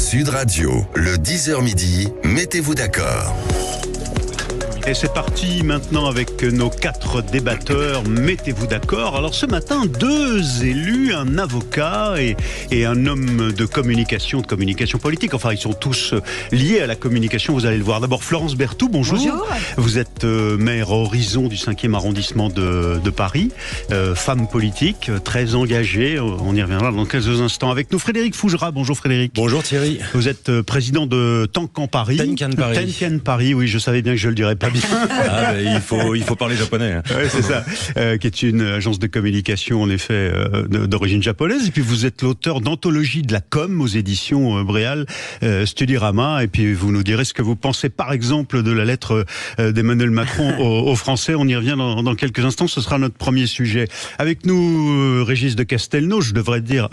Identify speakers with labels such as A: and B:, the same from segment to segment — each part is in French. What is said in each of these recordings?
A: Sud Radio, le 10h midi, mettez-vous d'accord.
B: Et c'est parti maintenant avec nos 4 débatteurs. Mettez-vous d'accord. Alors ce matin, 2 élus, un avocat et un homme de communication politique. Enfin, ils sont tous liés à la communication, vous allez le voir. D'abord, Florence Berthoud, bonjour.
C: Bonjour.
B: Vous êtes maire Horizon du 5e arrondissement de Paris. Femme politique, très engagée. On y reviendra dans quelques instants. Avec nous, Frédéric Fougera. Bonjour Frédéric.
D: Bonjour Thierry.
B: Vous êtes président de Tenkan Paris. Tenkan Paris, oui, je savais bien que je le dirais pas bien.
D: Ah, il faut parler japonais. Hein.
B: Ouais, c'est ça. Qui est une agence de communication, en effet, d'origine japonaise. Et puis, vous êtes l'auteur d'Anthologie de la com aux éditions Bréal, Studyrama. Et puis, vous nous direz ce que vous pensez, par exemple, de la lettre d'Emmanuel Macron aux Français. On y revient dans quelques instants. Ce sera notre premier sujet. Avec nous, Régis de Castelnau. Je devrais dire,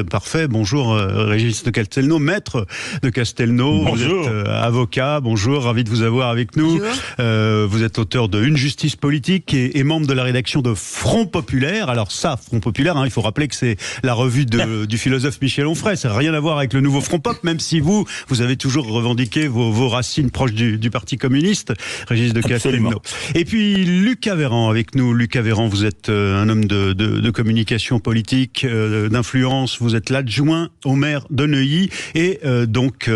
B: parfait. Bonjour, Régis de Castelnau, maître de Castelnau.
D: Bonjour.
B: Vous êtes avocat. Bonjour, ravi de vous avoir avec nous. Vous êtes auteur de Une justice politique et membre de la rédaction de Front Populaire. Alors ça, Front Populaire, il faut rappeler que c'est la revue du philosophe Michel Onfray. Ça n'a rien à voir avec le nouveau Front Pop, même si vous avez toujours revendiqué vos racines proches du Parti communiste, Régis de Castelnau. Et puis Lucas Véran avec nous. Lucas Véran, vous êtes un homme de communication politique, d'influence. Vous êtes l'adjoint au maire de Neuilly et donc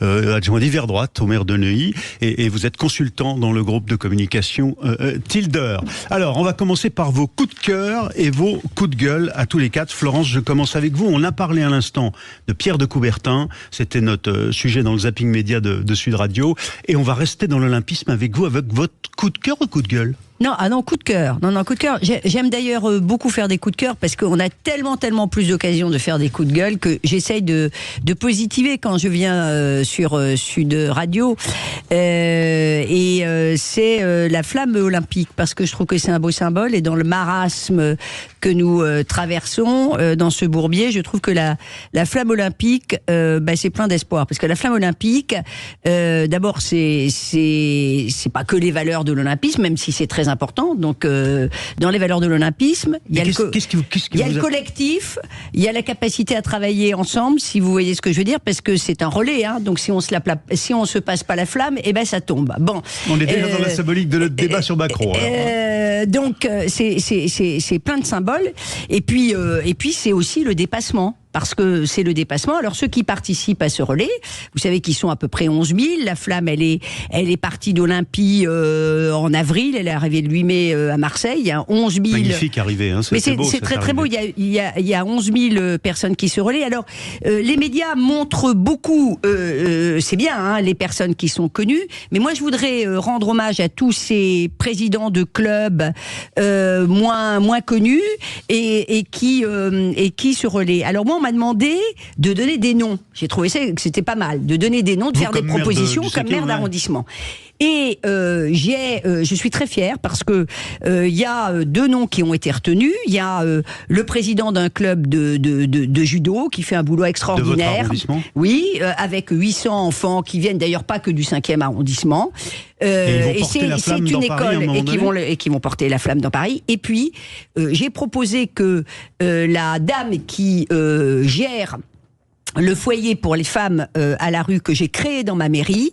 B: adjoint d'hiver droite au maire de Neuilly. Et vous êtes consultant dans le groupe de communication Tilder. Alors, on va commencer par vos coups de cœur et vos coups de gueule à tous les 4. Florence, je commence avec vous. On a parlé à l'instant de Pierre de Coubertin. C'était notre sujet dans le zapping média de Sud Radio. Et on va rester dans l'olympisme avec vous, avec votre coup de cœur ou coup de gueule?
C: Non, coup de cœur. Non, coup de cœur. J'aime d'ailleurs beaucoup faire des coups de cœur parce qu'on a tellement plus d'occasions de faire des coups de gueule que j'essaye de positiver quand je viens sur Sud Radio. C'est la flamme olympique parce que je trouve que c'est un beau symbole et dans le marasme que nous traversons dans ce bourbier, je trouve que la flamme olympique, c'est plein d'espoir parce que la flamme olympique, d'abord c'est pas que les valeurs de l'olympisme, même si c'est très important. Donc, dans les valeurs de l'olympisme, il y a le collectif, il y a la capacité à travailler ensemble, si vous voyez ce que je veux dire, parce que c'est un relais. Donc, si on se passe pas la flamme, ça tombe. Bon.
B: On est déjà dans la symbolique de notre débat sur Macron.
C: Donc, c'est plein de symboles. Et puis, c'est aussi le dépassement. Parce que c'est le dépassement. Alors ceux qui participent à ce relais, vous savez qu'ils sont à peu près 11 000. La flamme, elle est partie d'Olympie en avril. Elle est arrivée le 8 mai à Marseille. Il y a 11 000.
B: Magnifique arrivée.
C: Mais c'est très beau. Il y a 11 000 personnes qui se relaient. Alors les médias montrent beaucoup. C'est bien les personnes qui sont connues. Mais moi je voudrais rendre hommage à tous ces présidents de clubs moins connus et qui se relaient. Alors moi on m'a demandé de donner des noms. J'ai trouvé que c'était pas mal, de donner des noms, de faire des propositions comme maire d'arrondissement. Et je suis très fière parce que il y a 2 noms qui ont été retenus. Il y a le président d'un club de judo qui fait un boulot extraordinaire.
B: De votre arrondissement ?
C: Oui, avec 800 enfants qui viennent d'ailleurs pas que du 5e arrondissement.
B: Et c'est une école
C: qui vont porter la flamme dans Paris. Et puis j'ai proposé que la dame qui gère le foyer pour les femmes à la rue que j'ai créé dans ma mairie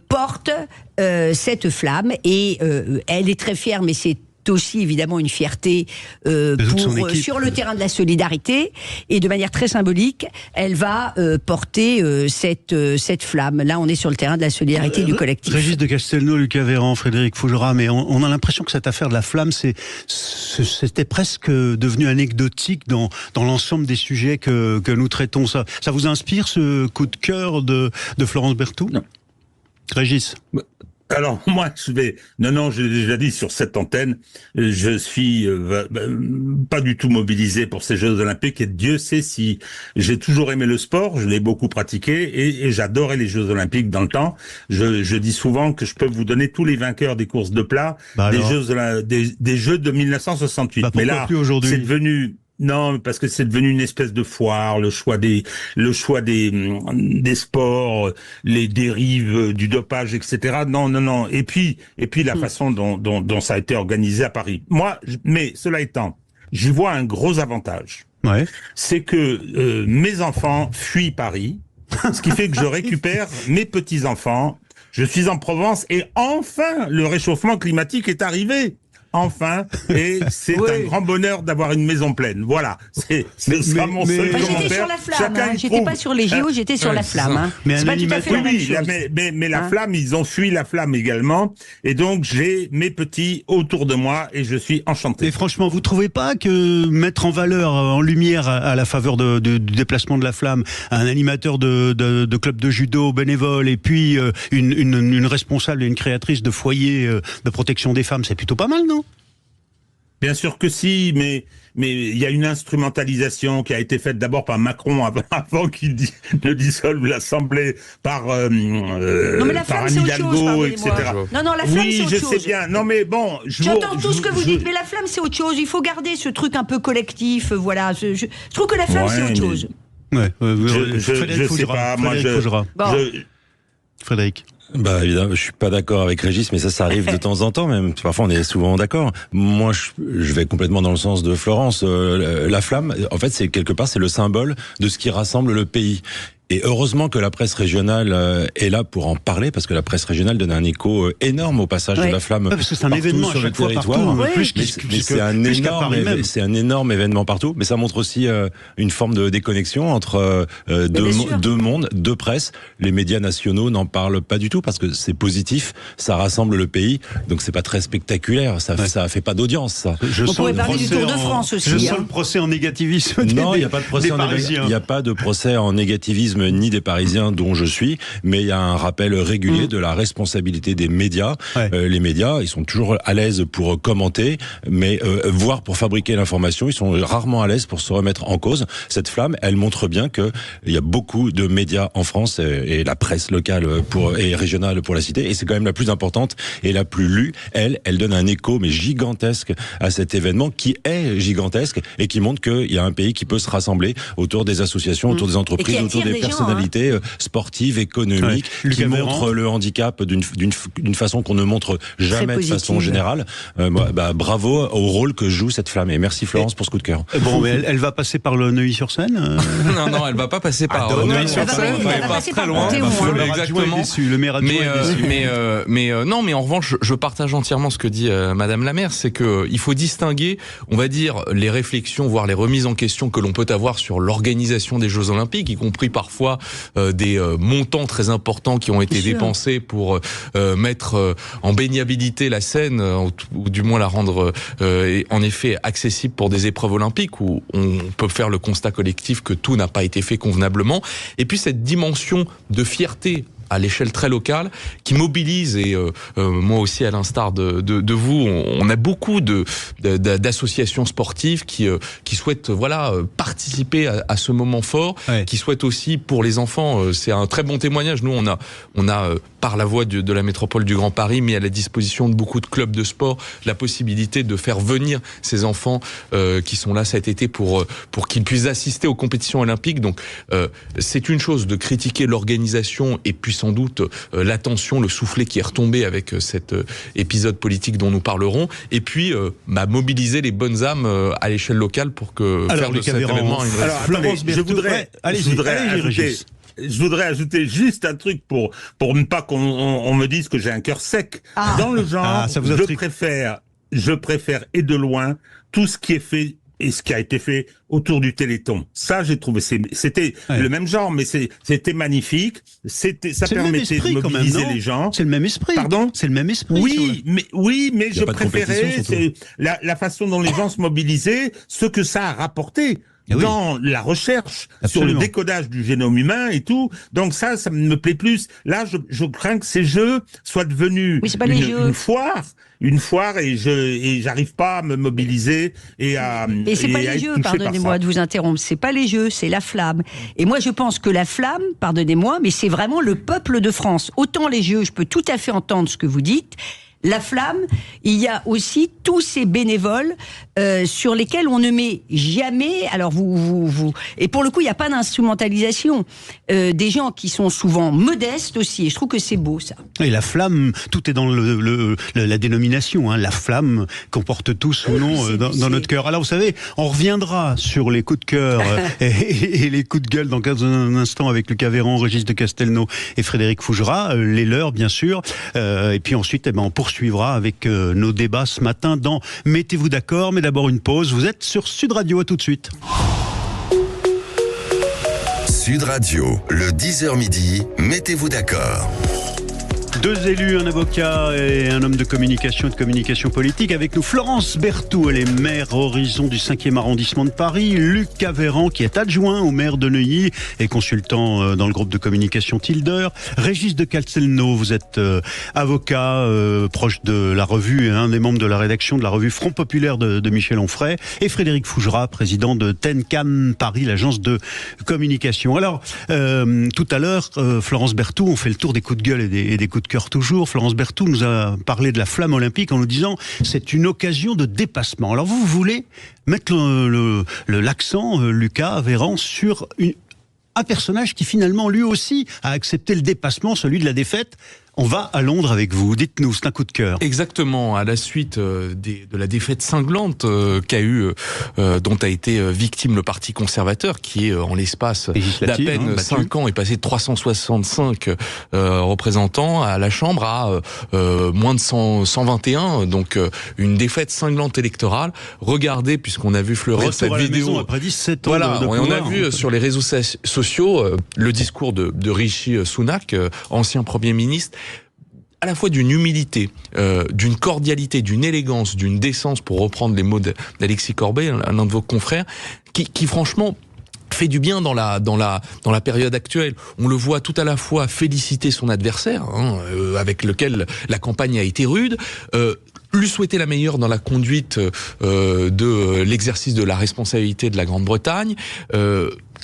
C: porte cette flamme et elle est très fière, mais c'est aussi évidemment une fierté sur le terrain de la solidarité et de manière très symbolique elle va porter cette flamme. Là on est sur le terrain de la solidarité du collectif.
B: Régis de Castelnau, Lucas Véran, Frédéric Fougera, mais on a l'impression que cette affaire de la flamme c'était presque devenu anecdotique dans l'ensemble des sujets que nous traitons. Ça vous inspire ce coup de cœur de Florence Berthoud? Non. Régis?
E: Alors moi je l'ai déjà dit sur cette antenne, je suis pas du tout mobilisé pour ces Jeux Olympiques et Dieu sait si j'ai toujours aimé le sport, je l'ai beaucoup pratiqué et j'adorais les Jeux Olympiques dans le temps. Je dis souvent que je peux vous donner tous les vainqueurs des courses de plat, des Jeux de 1968. Mais là c'est devenu Non, parce que c'est devenu une espèce de foire, le choix des sports, les dérives du dopage, etc. Non. Et puis la façon dont ça a été organisé à Paris. Mais cela étant, j'y vois un gros avantage.
B: Ouais.
E: C'est que mes enfants fuient Paris. Ce qui fait que je récupère mes petits-enfants. Je suis en Provence et enfin, le réchauffement climatique est arrivé. Enfin, et c'est un grand bonheur d'avoir une maison pleine. Voilà, ce sera mon seul commentaire.
C: J'étais sur la flamme, j'étais pas sur les JO, j'étais sur la flamme. Hein.
B: Mais
C: c'est pas tout à fait la même chose.
E: Mais la flamme, ils ont fui la flamme également. Et donc, j'ai mes petits autour de moi et je suis enchanté.
B: Et franchement, vous trouvez pas que mettre en valeur, en lumière, à la faveur du déplacement de la flamme, un animateur de club de judo bénévole et puis une responsable et une créatrice de foyer de protection des femmes, c'est plutôt pas mal, non ?
E: Bien sûr que si, mais il y a une instrumentalisation qui a été faite d'abord par Macron avant qu'il ne dissolve l'Assemblée, par Anne Hidalgo, etc.
C: Non, la flamme, c'est autre chose.
E: Oui, je sais bien. Non, mais bon,
C: j'entends tout ce que vous dites, mais la flamme, c'est autre chose. Il faut garder ce truc un peu collectif, voilà. Je trouve que la flamme, c'est autre chose.
E: Je sais pas, moi,
B: Frédéric.
D: Bah évidemment, je suis pas d'accord avec Régis, mais ça arrive de temps en temps même. Parfois, on est souvent d'accord. Moi, je vais complètement dans le sens de Florence. La flamme, en fait, c'est quelque part, c'est le symbole de ce qui rassemble le pays. Et heureusement que la presse régionale est là pour en parler, parce que la presse régionale donne un écho énorme au passage de la flamme.
B: Parce que c'est un événement
D: sur
B: à chaque
D: le
B: fois
D: territoire.
B: Partout.
D: C'est un énorme événement partout, mais ça montre aussi une forme de déconnexion entre deux mondes, deux presses. Les médias nationaux n'en parlent pas du tout parce que c'est positif, ça rassemble le pays, donc c'est pas très spectaculaire, ça fait pas d'audience. Ça.
C: On pourrait parler du Tour de France aussi.
B: Je sens le procès en négativisme.
D: Non, il n'y a pas de procès il n'y a pas de procès en négativisme ni des Parisiens dont je suis, mais il y a un rappel régulier de la responsabilité des médias. Les médias, ils sont toujours à l'aise pour commenter, mais voire pour fabriquer l'information, ils sont rarement à l'aise pour se remettre en cause. Cette flamme, elle montre bien que il y a beaucoup de médias en France et la presse locale et régionale pour la citer, et c'est quand même la plus importante et la plus lue. Elle donne un écho mais gigantesque à cet événement qui est gigantesque et qui montre qu'il y a un pays qui peut se rassembler autour des associations, autour des entreprises, autour des personnalités sportives, économiques, qui montrent le handicap d'une façon qu'on ne montre jamais de façon générale. Bravo au rôle que joue cette flamme. Et merci Florence pour ce coup de cœur.
B: Bon, mais elle va passer par le Neuilly-sur-Seine
F: Non, elle va pas passer par Neuilly-sur-Seine.
C: Elle va passer très loin.
F: Exactement.
B: Le maire
F: mais en revanche, je partage entièrement ce que dit Madame la maire, c'est que il faut distinguer, on va dire, les réflexions, voire les remises en question que l'on peut avoir sur l'organisation des Jeux Olympiques, y compris parfois des montants très importants qui ont été dépensés pour mettre en baignabilité la Seine, ou du moins la rendre en effet accessible pour des épreuves olympiques, où on peut faire le constat collectif que tout n'a pas été fait convenablement. Et puis cette dimension de fierté à l'échelle très locale, qui mobilise, et moi aussi à l'instar de vous, on a beaucoup d'associations sportives qui souhaitent participer à ce moment fort, qui souhaitent aussi pour les enfants, c'est un très bon témoignage. Nous on a par la voie de la métropole du Grand Paris mis à la disposition de beaucoup de clubs de sport la possibilité de faire venir ces enfants qui sont là cet été pour qu'ils puissent assister aux compétitions olympiques. Donc c'est une chose de critiquer l'organisation et puis sans doute l'attention, le soufflet qui est retombé avec cet épisode politique dont nous parlerons, et puis mobiliser les bonnes âmes à l'échelle locale pour que faire de cet événement une
E: réussite. Je voudrais ajouter juste un truc pour ne pas qu'on me dise que j'ai un cœur sec. Dans le genre, je préfère et de loin tout ce qui est fait et ce qui a été fait autour du Téléthon. Ça, j'ai trouvé, c'était le même genre, mais c'était magnifique. Ça permettait de mobiliser les gens.
B: C'est le même esprit.
E: Pardon?
B: C'est le même esprit.
E: Oui, mais je préférais la façon dont les gens se mobilisaient, ce que ça a rapporté. Dans la recherche sur le décodage du génome humain et tout. Donc ça me plaît plus. Là, je crains que ces jeux soient devenus une foire et j'arrive pas à me mobiliser et à
C: Mais c'est pas les jeux, pardonnez-moi de vous interrompre, c'est pas les jeux, c'est la flamme. Et moi je pense que la flamme, pardonnez-moi, mais c'est vraiment le peuple de France. Autant les jeux, je peux tout à fait entendre ce que vous dites. la flamme, il y a aussi tous ces bénévoles sur lesquels on ne met jamais. Alors et pour le coup, il n'y a pas d'instrumentalisation des gens qui sont souvent modestes aussi. Et je trouve que c'est beau ça.
B: Et la flamme, tout est dans la dénomination. Hein, la flamme qu'on porte tous ou non dans notre cœur. Alors vous savez, on reviendra sur les coups de cœur et les coups de gueule dans un instant avec Lucas Véran, Régis de Castelnau et Frédéric Fougera, les leurs bien sûr. Et puis ensuite, on poursuivra avec nos débats ce matin dans Mettez-vous d'accord. Mais d'abord une pause. Vous êtes sur Sud Radio, à tout de suite.
A: Sud Radio, le 10h midi, Mettez-vous d'accord.
B: 2 élus, un avocat et un homme de communication et de communication politique. Avec nous, Florence Berthoud, elle est maire Horizon du 5e arrondissement de Paris. Lucas Véran, qui est adjoint au maire de Neuilly et consultant dans le groupe de communication Tilder. Régis de Castelnau, vous êtes avocat, proche de la revue et un des membres de la rédaction de la revue Front Populaire de Michel Onfray. Et Frédéric Fougera, président de Tenkan Paris, l'agence de communication. Alors, tout à l'heure, Florence Berthoud, on fait le tour des coups de gueule et des coups de cœur toujours. Florence Berthoud nous a parlé de la flamme olympique en nous disant c'est une occasion de dépassement. Alors vous voulez mettre l'accent, Lucas Véran, sur un personnage qui finalement lui aussi a accepté le dépassement, celui de la défaite. On va à Londres avec vous. Dites-nous, c'est un coup de cœur.
F: Exactement, à la suite de la défaite cinglante dont a été victime le Parti conservateur, qui est en l'espace d'à peine 5 ans est passé de 365 représentants à la Chambre à moins de 121, donc une défaite cinglante électorale. Regardez, puisqu'on a vu fleurir cette vidéo
B: après 17 ans.
F: Voilà,
B: de
F: on a vu sur les réseaux sociaux le discours de Rishi Sunak, ancien Premier ministre, à la fois d'une humilité, d'une cordialité, d'une élégance, d'une décence, pour reprendre les mots d'Alexis Corbet, l'un de vos confrères, qui franchement fait du bien dans la période actuelle. On le voit tout à la fois féliciter son adversaire, avec lequel la campagne a été rude, lui souhaiter la meilleure dans la conduite de l'exercice de la responsabilité de la Grande-Bretagne,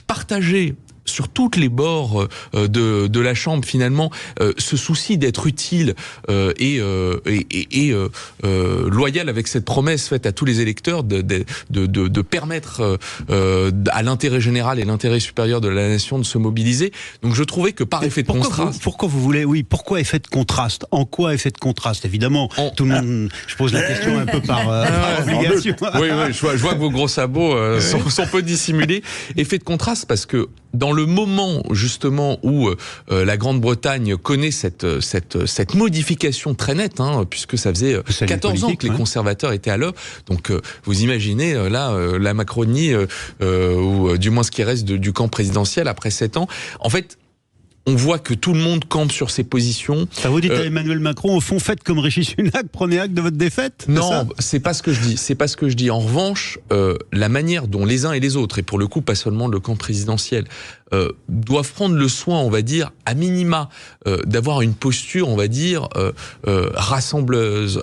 F: partager sur toutes les bords de la Chambre, finalement, ce souci d'être utile et loyal avec cette promesse faite à tous les électeurs de permettre à l'intérêt général et l'intérêt supérieur de la nation de se mobiliser. Donc je trouvais que par effet de contraste...
B: Pourquoi vous voulez... Oui, pourquoi effet de contraste? En quoi effet de contraste? Évidemment, tout le monde... Je pose la question un peu par obligation.
F: Oui, je vois que vos gros sabots sont peu dissimulés. Effet de contraste parce que dans le moment justement où la Grande-Bretagne connaît cette modification très nette, puisque ça faisait 14 ans que les conservateurs étaient à l'œuvre, donc vous imaginez la Macronie, ou du moins ce qui reste du camp présidentiel après 7 ans, en fait. On voit que tout le monde campe sur ses positions.
B: Ça vous dit à Emmanuel Macron, au fond, faites comme Rishi Sunak, prenez acte de votre défaite?
F: Non, c'est pas ce que je dis. C'est pas ce que je dis. En revanche, la manière dont les uns et les autres, et pour le coup pas seulement le camp présidentiel, doivent prendre le soin, on va dire, à minima, d'avoir une posture, on va dire, rassembleuse,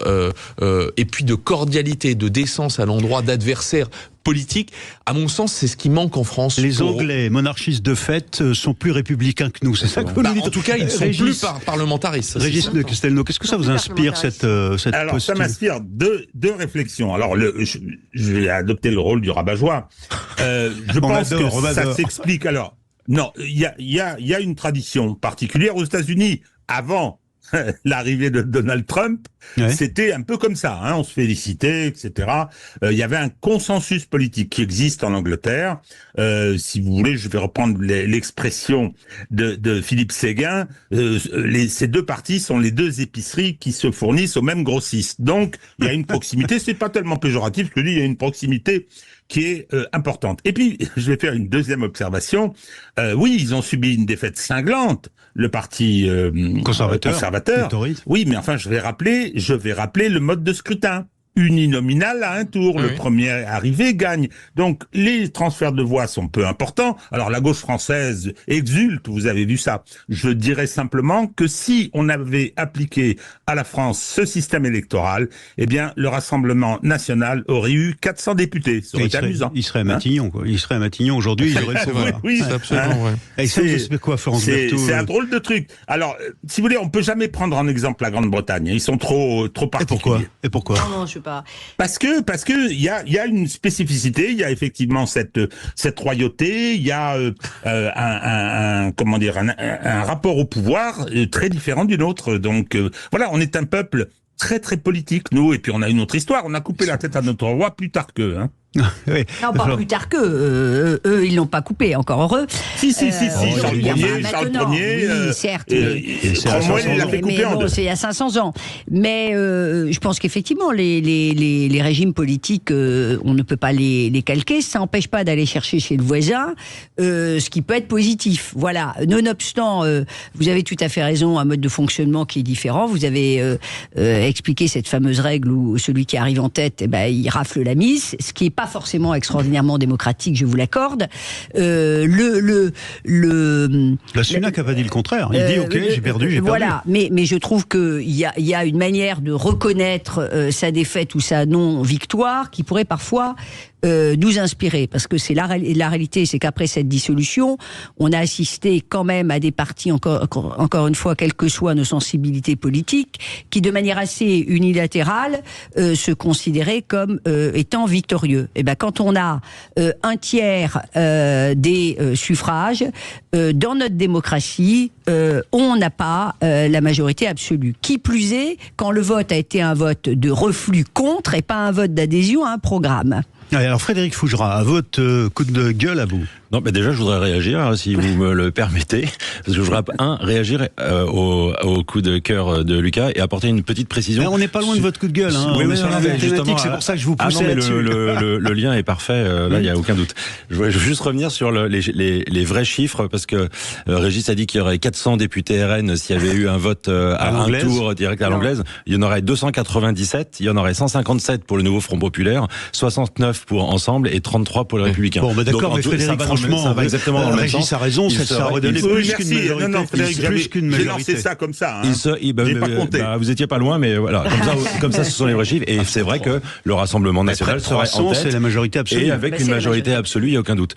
F: et puis de cordialité, de décence à l'endroit d'adversaires politique, à mon sens, c'est ce qui manque en France.
B: Les Anglais, monarchistes de fait, sont plus républicains que nous, c'est ça que vous nous dites?
F: En tout cas, ils sont plus parlementaristes.
B: Régis de Castelnau, qu'est-ce que ça vous inspire, cette
E: Alors,
B: posture?
E: ça m'inspire deux réflexions. Alors, je vais adopter le rôle du rabat-joie. Je pense que ça s'explique. Alors, non, il y a une tradition particulière aux États-Unis. Avant l'arrivée de Donald Trump, c'était un peu comme ça, on se félicitait, etc. Il y avait un consensus politique qui existe en Angleterre. Si vous voulez, je vais reprendre l'expression de Philippe Séguin. Ces deux partis sont les deux épiceries qui se fournissent au même grossiste. Donc, il y a une proximité. C'est pas tellement péjoratif que je dis. Il y a une proximité qui est importante. Et puis, je vais faire une deuxième observation. Oui, ils ont subi une défaite cinglante, le parti conservateur. Oui, mais enfin, je vais rappeler le mode de scrutin. uninominal à un tour. Le premier arrivé gagne. Donc, les transferts de voix sont peu importants. Alors, la gauche française exulte, vous avez vu ça. Je dirais simplement que si on avait appliqué à la France ce système électoral, eh bien, le Rassemblement national aurait eu 400 députés. Ça aurait été amusant.
B: Il serait à Matignon, quoi. Il serait à Matignon aujourd'hui, il aurait le pouvoir.
E: Oui,
F: c'est absolument vrai.
B: Et ça, c'est quoi, Florence Berthoud?
E: C'est un drôle de truc. Alors, si vous voulez, on peut jamais prendre en exemple la Grande-Bretagne. Ils sont trop particuliers.
B: Et pourquoi?
C: Non, je sais pas.
E: Parce que il y a une spécificité. Il y a effectivement cette royauté. Il y a un rapport au pouvoir très différent du nôtre. Donc voilà, on est un peuple très très politique, nous. Et puis on a une autre histoire. On a coupé la tête à notre roi plus tard qu'eux. Hein.
C: Oui. Non, pas plus tard qu'eux. Eux, ils l'ont pas coupé, encore heureux.
E: Si. Charles Ier,
C: oui, certes.
E: Cromwell, il l'a fait couper en deux.
C: C'est il y a 500 ans. Mais je pense qu'effectivement, les régimes politiques, on ne peut pas les calquer. Ça n'empêche pas d'aller chercher chez le voisin ce qui peut être positif. Voilà. Nonobstant, vous avez tout à fait raison, un mode de fonctionnement qui est différent. Vous avez expliqué cette fameuse règle où celui qui arrive en tête, il rafle la mise, ce qui n'est pas forcément extraordinairement démocratique, je vous l'accorde.
B: La Sunak n'a pas dit le contraire. Il dit ok, j'ai perdu.
C: Voilà, mais je trouve qu'il y a une manière de reconnaître sa défaite ou sa non-victoire qui pourrait parfois nous inspirer, parce que c'est la réalité, c'est qu'après cette dissolution, on a assisté quand même à des partis, encore une fois, quelles que soient nos sensibilités politiques, qui de manière assez unilatérale se considéraient comme étant victorieux. Et ben quand on a un tiers des suffrages dans notre démocratie, on n'a pas la majorité absolue. Qui plus est, quand le vote a été un vote de reflux contre et pas un vote d'adhésion à un programme.
B: Alors Frédéric Fougera, à votre coup de gueule à vous.
D: Non, mais déjà, je voudrais réagir, si vous me le permettez, parce que je voudrais, réagir au coup de cœur de Lucas et apporter une petite précision.
B: Mais on n'est pas loin de votre coup de gueule, hein.
D: Oui,
B: On est sur la même thématique, c'est pour ça que je vous poussais là-dessus.
D: Le lien est parfait, là, il n'y a aucun doute. Je veux juste revenir sur les vrais chiffres, parce que Régis a dit qu'il y aurait 400 députés RN s'il y avait eu un vote à un tour direct à l'anglaise. Il y en aurait 297, il y en aurait 157 pour le nouveau Front Populaire, 69 pour Ensemble et 33 pour les Républicains.
B: Bon, d'accord, mais Frédéric, franchement,
D: ça va exactement dans le même sens.
B: Régis a raison, ça aurait donné plus qu'une majorité.
E: Non, Frédéric, j'ai lancé ça comme ça.
D: J'ai pas compté. Vous étiez pas loin, mais voilà, comme ça, ce sont les vrais chiffres. Et c'est vrai que le Rassemblement national serait en tête.
B: C'est la majorité absolue.
D: Et avec une majorité absolue, il n'y a aucun doute.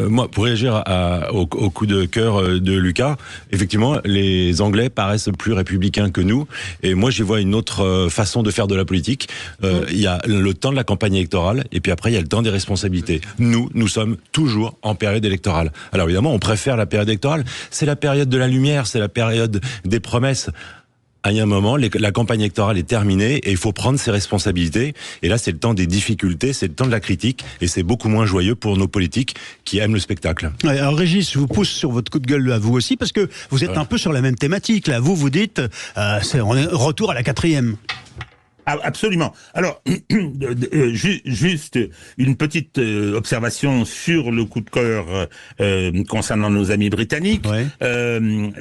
D: Moi, pour réagir au coup de cœur de Lucas, effectivement, les Anglais paraissent plus républicains que nous. Et moi, j'y vois une autre façon de faire de la politique. Il y a le temps de la campagne électorale, et puis après, il y a le temps des responsabilités. Nous sommes toujours en période électorale. Alors évidemment, on préfère la période électorale. C'est la période de la lumière, c'est la période des promesses. À un moment, la campagne électorale est terminée et il faut prendre ses responsabilités. Et là, c'est le temps des difficultés, c'est le temps de la critique et c'est beaucoup moins joyeux pour nos politiques qui aiment le spectacle.
B: Ouais, alors Régis, je vous pousse sur votre coup de gueule à vous aussi parce que vous êtes un peu sur la même thématique. Là, vous dites, on est retour à la 4e.
E: Absolument. Alors, juste une petite observation sur le coup de cœur concernant nos amis britanniques. Ouais.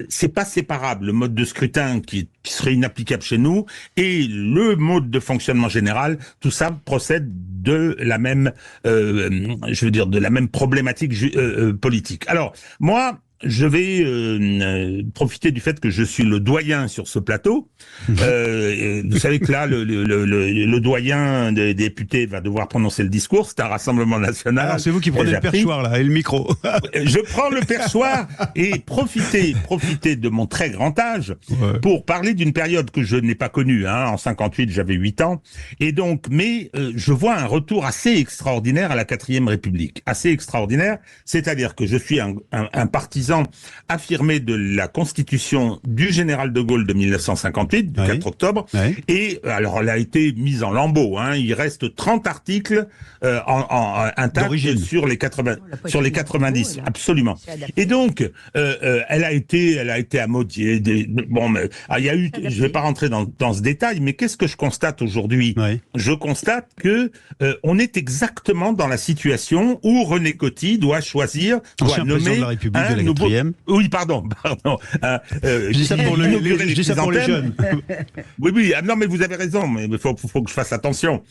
E: C'est pas séparable le mode de scrutin qui serait inapplicable chez nous et le mode de fonctionnement général. Tout ça procède de la même, de la même problématique politique. Alors, moi, je vais profiter du fait que je suis le doyen sur ce plateau. Vous savez que là, le doyen des députés va devoir prononcer le discours. C'est un Rassemblement national.
B: Alors c'est vous qui prenez le perchoir là et le micro.
E: Je prends le perchoir et profiter de mon très grand âge pour parler d'une période que je n'ai pas connue. En 58, j'avais 8 ans. Et donc, je vois un retour assez extraordinaire à la 4e République. Assez extraordinaire, c'est-à-dire que je suis un partisan affirmé de la constitution du général de Gaulle de 1958, du 4 octobre, et alors elle a été mise en lambeaux. Il reste 30 articles intacts sur les 90, absolument. Et donc elle a été amodiée. Il y a eu, je vais pas rentrer dans ce détail, mais qu'est-ce que je constate aujourd'hui? Je constate que on est exactement dans la situation où René Coty doit nommer un
B: quatrième.
E: Oui, pardon.
B: Je dis ça pour les jeunes.
E: Oui. Non, mais vous avez raison. Mais il faut que je fasse attention.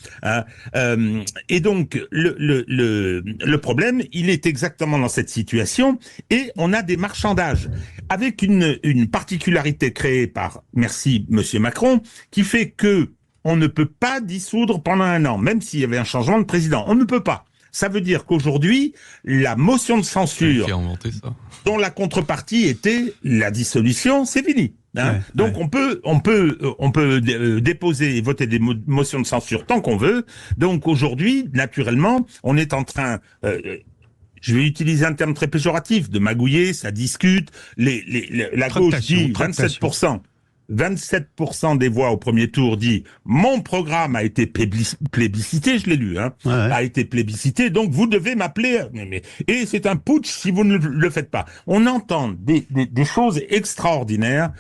E: Et donc, le problème, il est exactement dans cette situation. Et on a des marchandages avec une particularité créée par, merci, Monsieur Macron, qui fait que on ne peut pas dissoudre pendant 1 an, même s'il y avait un changement de président. On ne peut pas. Ça veut dire qu'aujourd'hui, la motion de censure, dont la contrepartie était la dissolution, c'est fini. Donc on peut déposer et voter des motions de censure tant qu'on veut. Donc aujourd'hui, naturellement, on est en train... je vais utiliser un terme très péjoratif, de magouiller, ça discute. La gauche dit 27%. 27% des voix au premier tour dit « Mon programme a été plébiscité », je l'ai lu, a été plébiscité, donc vous devez m'appeler. Et c'est un putsch si vous ne le faites pas. On entend des choses extraordinaires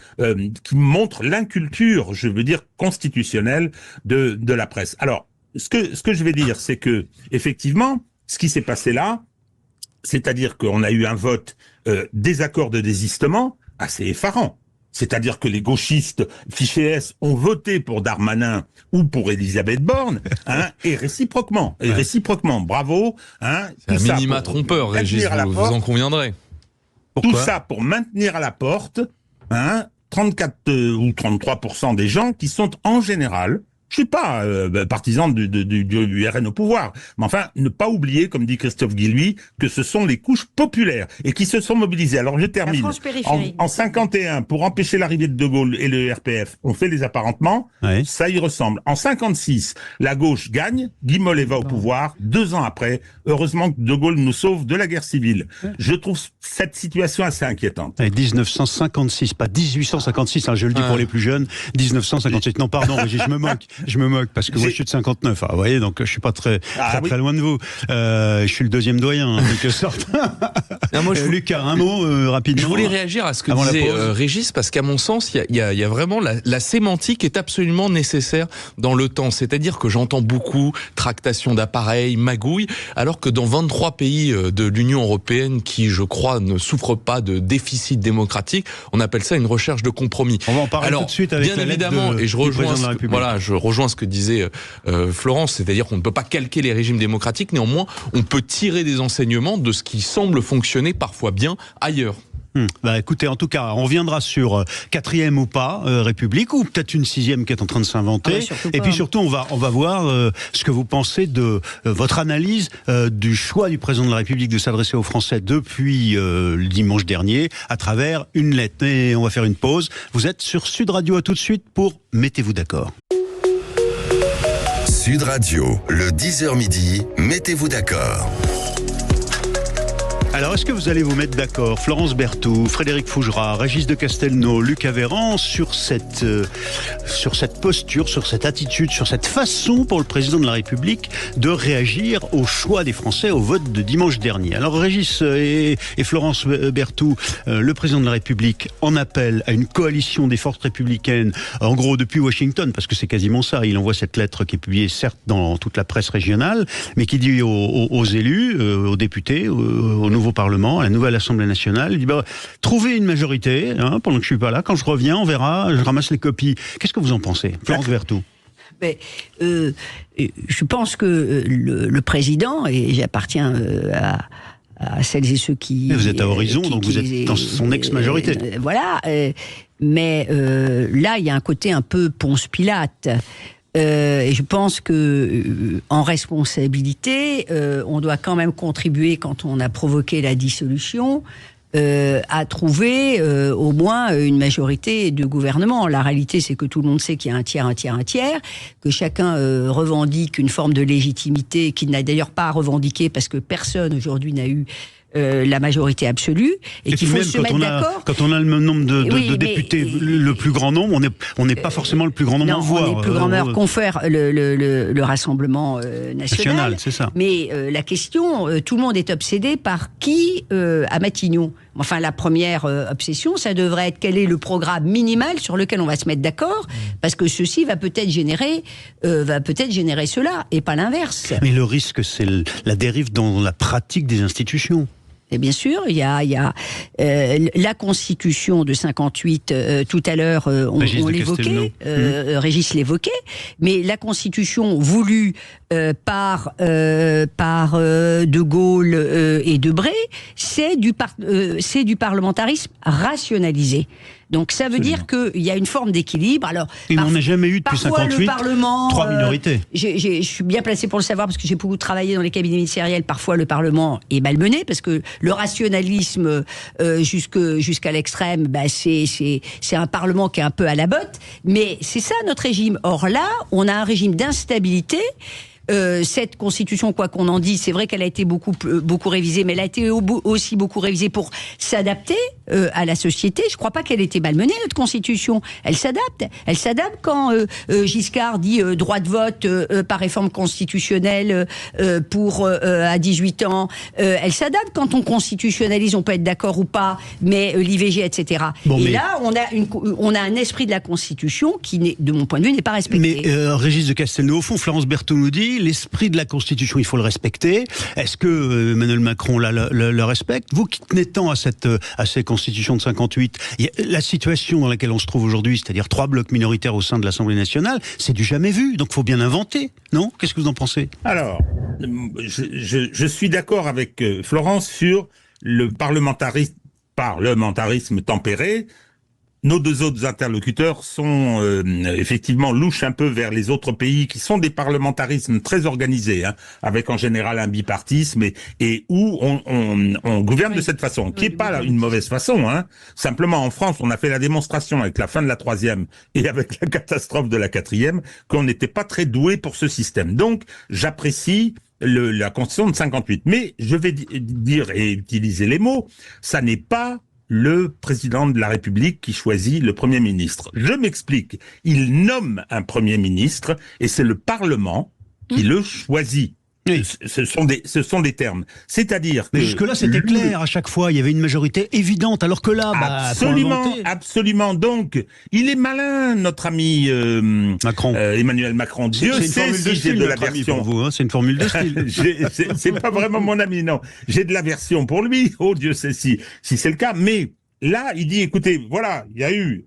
E: qui montrent l'inculture, je veux dire, constitutionnelle de la presse. Alors, ce que je vais dire, c'est que, effectivement, ce qui s'est passé là, c'est-à-dire qu'on a eu un vote désaccord de désistement assez effarant. C'est-à-dire que les gauchistes fichés S ont voté pour Darmanin ou pour Elisabeth Borne, et réciproquement. Et réciproquement, bravo.
F: C'est un minima trompeur, Régis, vous en conviendrez.
E: Tout ça pour maintenir à la porte 34 ou 33% des gens qui sont en général... Je suis pas partisan du RN au pouvoir, mais enfin, ne pas oublier, comme dit Christophe Guilluy, que ce sont les couches populaires et qui se sont mobilisées. Alors je termine. En 51, pour empêcher l'arrivée de Gaulle et le RPF, on fait les apparentements, ça y ressemble. En 56, la gauche gagne, Guy Mollet va au pouvoir, 2 ans après, heureusement que De Gaulle nous sauve de la guerre civile. Je trouve cette situation assez inquiétante.
B: 1956, pas 1856, je le dis pour les plus jeunes, 1956. Non, pardon, Régis, je me moque parce que moi je suis de 59, vous voyez, donc je suis pas très loin de vous. Je suis le deuxième doyen, en quelque sorte. Lucas, un mot rapidement.
F: Je voulais réagir à ce que disait Régis, parce qu'à mon sens, il y a vraiment la sémantique est absolument nécessaire dans le temps. C'est-à-dire que j'entends beaucoup tractation d'appareils, magouilles, alors que dans 23 pays de l'Union européenne qui, je crois, ne souffrent pas de déficit démocratique, on appelle ça une recherche de compromis.
B: On va en parler tout de suite avec
F: bien évidemment, et je rejoins ce que disait Florence, c'est-à-dire qu'on ne peut pas calquer les régimes démocratiques, néanmoins, on peut tirer des enseignements de ce qui semble fonctionner parfois bien ailleurs.
B: Écoutez, en tout cas, on reviendra sur 4e ou pas République, ou peut-être une 6e qui est en train de s'inventer. Et puis surtout, on va voir ce que vous pensez de votre analyse du choix du président de la République de s'adresser aux Français depuis le dimanche dernier à travers une lettre. Et on va faire une pause. Vous êtes sur Sud Radio, à tout de suite pour Mettez-vous d'accord.
A: Sud Radio, le 10h midi, Mettez-vous d'accord.
B: Alors, est-ce que vous allez vous mettre d'accord, Florence Berthoud, Frédéric Fougerat, Régis de Castelnau, Luc Avéran, sur cette posture, sur cette attitude, sur cette façon pour le président de la République de réagir au choix des Français au vote de dimanche dernier? Alors, Régis et Florence Berthoud, le président de la République en appelle à une coalition des forces républicaines, en gros depuis Washington, parce que c'est quasiment ça. Il envoie cette lettre qui est publiée certes dans toute la presse régionale, mais qui dit aux élus, aux députés, aux nouveaux Parlement, à la nouvelle Assemblée nationale, il dit trouvez une majorité, pendant que je suis pas là, quand je reviens, on verra, je ramasse les copies. Qu'est-ce que vous en pensez, Florence Berthoud?
C: Je pense que le président, et j'appartiens à celles et ceux qui...
B: Mais vous êtes à Horizon, donc vous êtes dans son ex-majorité.
C: Voilà, mais là, il y a un côté un peu Ponce Pilate. Et je pense que en responsabilité, on doit quand même contribuer, quand on a provoqué la dissolution, à trouver au moins une majorité de gouvernement. La réalité, c'est que tout le monde sait qu'il y a un tiers, que chacun revendique une forme de légitimité qu'il n'a d'ailleurs pas à revendiquer parce que personne aujourd'hui n'a eu la majorité absolue, et qu'il faut se mettre d'accord.
B: Quand on a le même nombre de députés, le plus grand nombre, on n'est pas forcément le plus grand nombre en voix.
C: On est le plus grand nombre confère le Rassemblement national.
B: C'est ça.
C: Mais la question, tout le monde est obsédé par qui à Matignon. Enfin, la première obsession, ça devrait être quel est le programme minimal sur lequel on va se mettre d'accord, parce que ceci va peut-être générer cela, et pas l'inverse.
B: Mais le risque, c'est la dérive dans la pratique des institutions.
C: Et bien sûr, il y a la Constitution de 58, tout à l'heure, on l'évoquait, Régis l'évoquait, mais la Constitution voulue par De Gaulle et Debré, c'est du parlementarisme rationalisé. Donc ça veut dire qu'il y a une forme d'équilibre. Alors,
B: il n'en a jamais eu depuis 58,
C: le Parlement,
B: 3 minorités.
C: Je suis bien placé pour le savoir parce que j'ai beaucoup travaillé dans les cabinets ministériels. Parfois le Parlement est malmené parce que le rationalisme jusqu'à l'extrême, c'est un Parlement qui est un peu à la botte. Mais c'est ça notre régime. Or là, on a un régime d'instabilité. Cette constitution, quoi qu'on en dise, c'est vrai qu'elle a été beaucoup révisée, mais elle a été aussi beaucoup révisée pour s'adapter à la société. Je ne crois pas qu'elle ait été malmenée, notre constitution. Elle s'adapte. Elle s'adapte quand Giscard dit droit de vote par réforme constitutionnelle pour à 18 ans. Elle s'adapte quand on constitutionnalise, on peut être d'accord ou pas, mais l'IVG, etc. Là, on a un esprit de la constitution qui, de mon point de vue, n'est pas respecté.
B: Mais Régis de Castelnau, au fond, Florence Berthoud nous dit l'esprit de la Constitution, il faut le respecter. Est-ce que Emmanuel Macron le respecte? Vous qui tenez tant à ces constitutions de 58, la situation dans laquelle on se trouve aujourd'hui, c'est-à-dire 3 blocs minoritaires au sein de l'Assemblée nationale, c'est du jamais vu. Donc il faut bien inventer, non? Qu'est-ce que vous en pensez?
E: Alors, je suis d'accord avec Florence sur le parlementarisme tempéré. Nos 2 autres interlocuteurs sont effectivement louches un peu vers les autres pays qui sont des parlementarismes très organisés, avec en général un bipartisme et où on gouverne de cette façon, qui est pas une mauvaise façon. Simplement en France, on a fait la démonstration avec la fin de la 3e et avec la catastrophe de la 4e qu'on n'était pas très doué pour ce système. Donc j'apprécie la Constitution de 58, mais je vais dire et utiliser les mots, ça n'est pas le président de la République qui choisit le Premier ministre. Je m'explique. Il nomme un Premier ministre et c'est le Parlement qui le choisit. Oui. Ce sont des termes. C'est-à-dire que...
B: Mais jusque-là, c'était clair à chaque fois. Il y avait une majorité évidente, alors que là...
E: Absolument. Donc, il est malin, notre ami
B: Macron.
E: Emmanuel Macron. Dieu sait si j'ai de l'aversion
B: pour vous. C'est une formule de style.
E: C'est pas vraiment mon ami, non. J'ai de l'aversion pour lui. Oh, Dieu sait si c'est le cas. Mais... là, il dit, écoutez, voilà,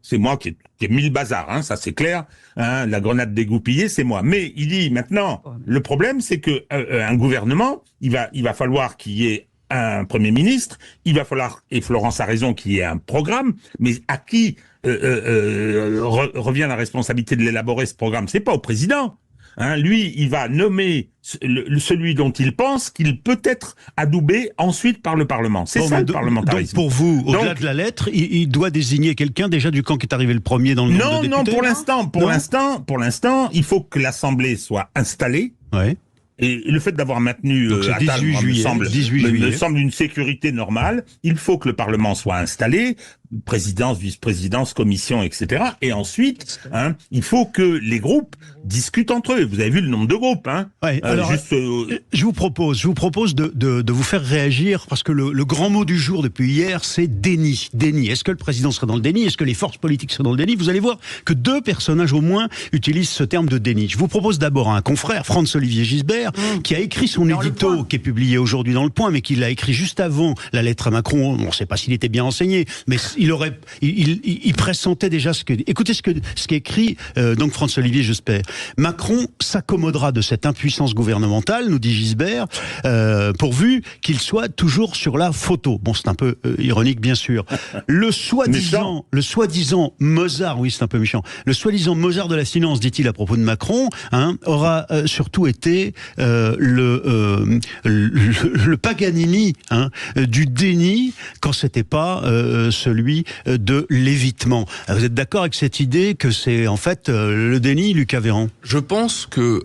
E: c'est moi qui ai mis le bazar, ça c'est clair, la grenade dégoupillée, c'est moi. Mais il dit, maintenant, le problème, c'est que un gouvernement, il va falloir qu'il y ait un Premier ministre, il va falloir, et Florence a raison, qu'il y ait un programme, mais à qui revient la responsabilité de l'élaborer, ce programme? C'est pas au président. Lui, il va nommer celui dont il pense qu'il peut être adoubé ensuite par le Parlement. C'est ça le parlementarisme.
B: Donc pour vous, au-delà de la lettre, il doit désigner quelqu'un déjà du camp qui est arrivé le premier dans le nombre de députés?
E: Non, pour l'instant, il faut que l'Assemblée soit installée.
B: Ouais.
E: Et le fait d'avoir maintenu
B: à table, me
E: semble une sécurité normale. Il faut que le Parlement soit installé, présidence, vice-présidence, commission, etc. Et ensuite, il faut que les groupes discutent entre eux. Vous avez vu le nombre de groupes,
B: Ouais, alors, je vous propose de vous faire réagir parce que le grand mot du jour depuis hier, c'est déni. Déni. Est-ce que le président sera dans le déni? Est-ce que les forces politiques seront dans le déni? Vous allez voir que 2 personnages au moins utilisent ce terme de déni. Je vous propose d'abord un confrère, Franz-Olivier Gisbert, qui a écrit son édito, qui est publié aujourd'hui dans Le Point, mais qui l'a écrit juste avant la lettre à Macron. On ne sait pas s'il était bien renseigné, mais il pressentait déjà écoutez ce qu'écrit donc Franz-Olivier Gisbert. Macron s'accommodera de cette impuissance gouvernementale, nous dit Gisbert, pourvu qu'il soit toujours sur la photo. Bon, c'est un peu ironique, bien sûr. Le soi-disant Mozart, oui, c'est un peu méchant. Le soi-disant Mozart de la finance, dit-il à propos de Macron, aura surtout été le Paganini du déni quand c'était pas celui de l'évitement. Vous êtes d'accord avec cette idée que c'est en fait le déni, Lucas Véran?
F: Je pense que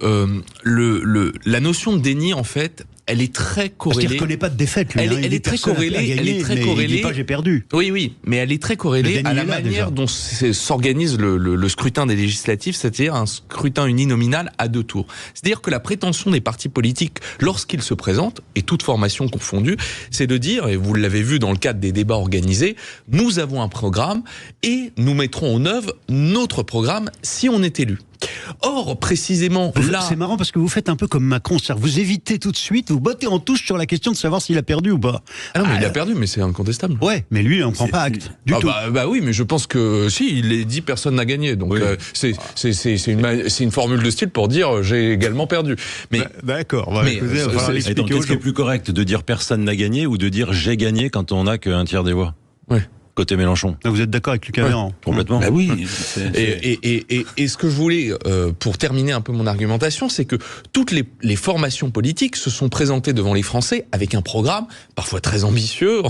F: la notion de déni, en fait, elle est très corrélée.
B: Parce qu'il ne reconnaît pas de défaite. Lui,
F: elle est très corrélée. Elle est très corrélée.
B: Il dit pas j'ai perdu.
F: Oui, mais elle est très corrélée à la manière dont s'organise le scrutin des législatives, c'est-à-dire un scrutin uninominal à 2 tours. C'est-à-dire que la prétention des partis politiques, lorsqu'ils se présentent, et toute formation confondue, c'est de dire, et vous l'avez vu dans le cadre des débats organisés, nous avons un programme et nous mettrons en œuvre notre programme si on est élu. Or, précisément, là...
B: C'est marrant parce que vous faites un peu comme Macron, c'est-à-dire vous évitez tout de suite, vous bottez en touche sur la question de savoir s'il a perdu ou pas.
F: Ah non, mais il a perdu, mais c'est incontestable.
B: Ouais, mais lui, il n'en prend pas acte du tout.
F: Bah oui, mais je pense que si, il est dit personne n'a gagné. Donc c'est une formule de style pour dire j'ai également perdu. Mais
B: d'accord.
D: Est-ce qui est plus correct de dire personne n'a gagné ou de dire j'ai gagné quand on n'a qu'un tiers des voix?
F: Ouais.
B: Côté Mélenchon. Vous êtes d'accord avec Lucas Véran?
D: Complètement.
E: Bah oui.
F: Et ce que je voulais, pour terminer un peu mon argumentation, c'est que toutes les formations politiques se sont présentées devant les Français avec un programme parfois très ambitieux.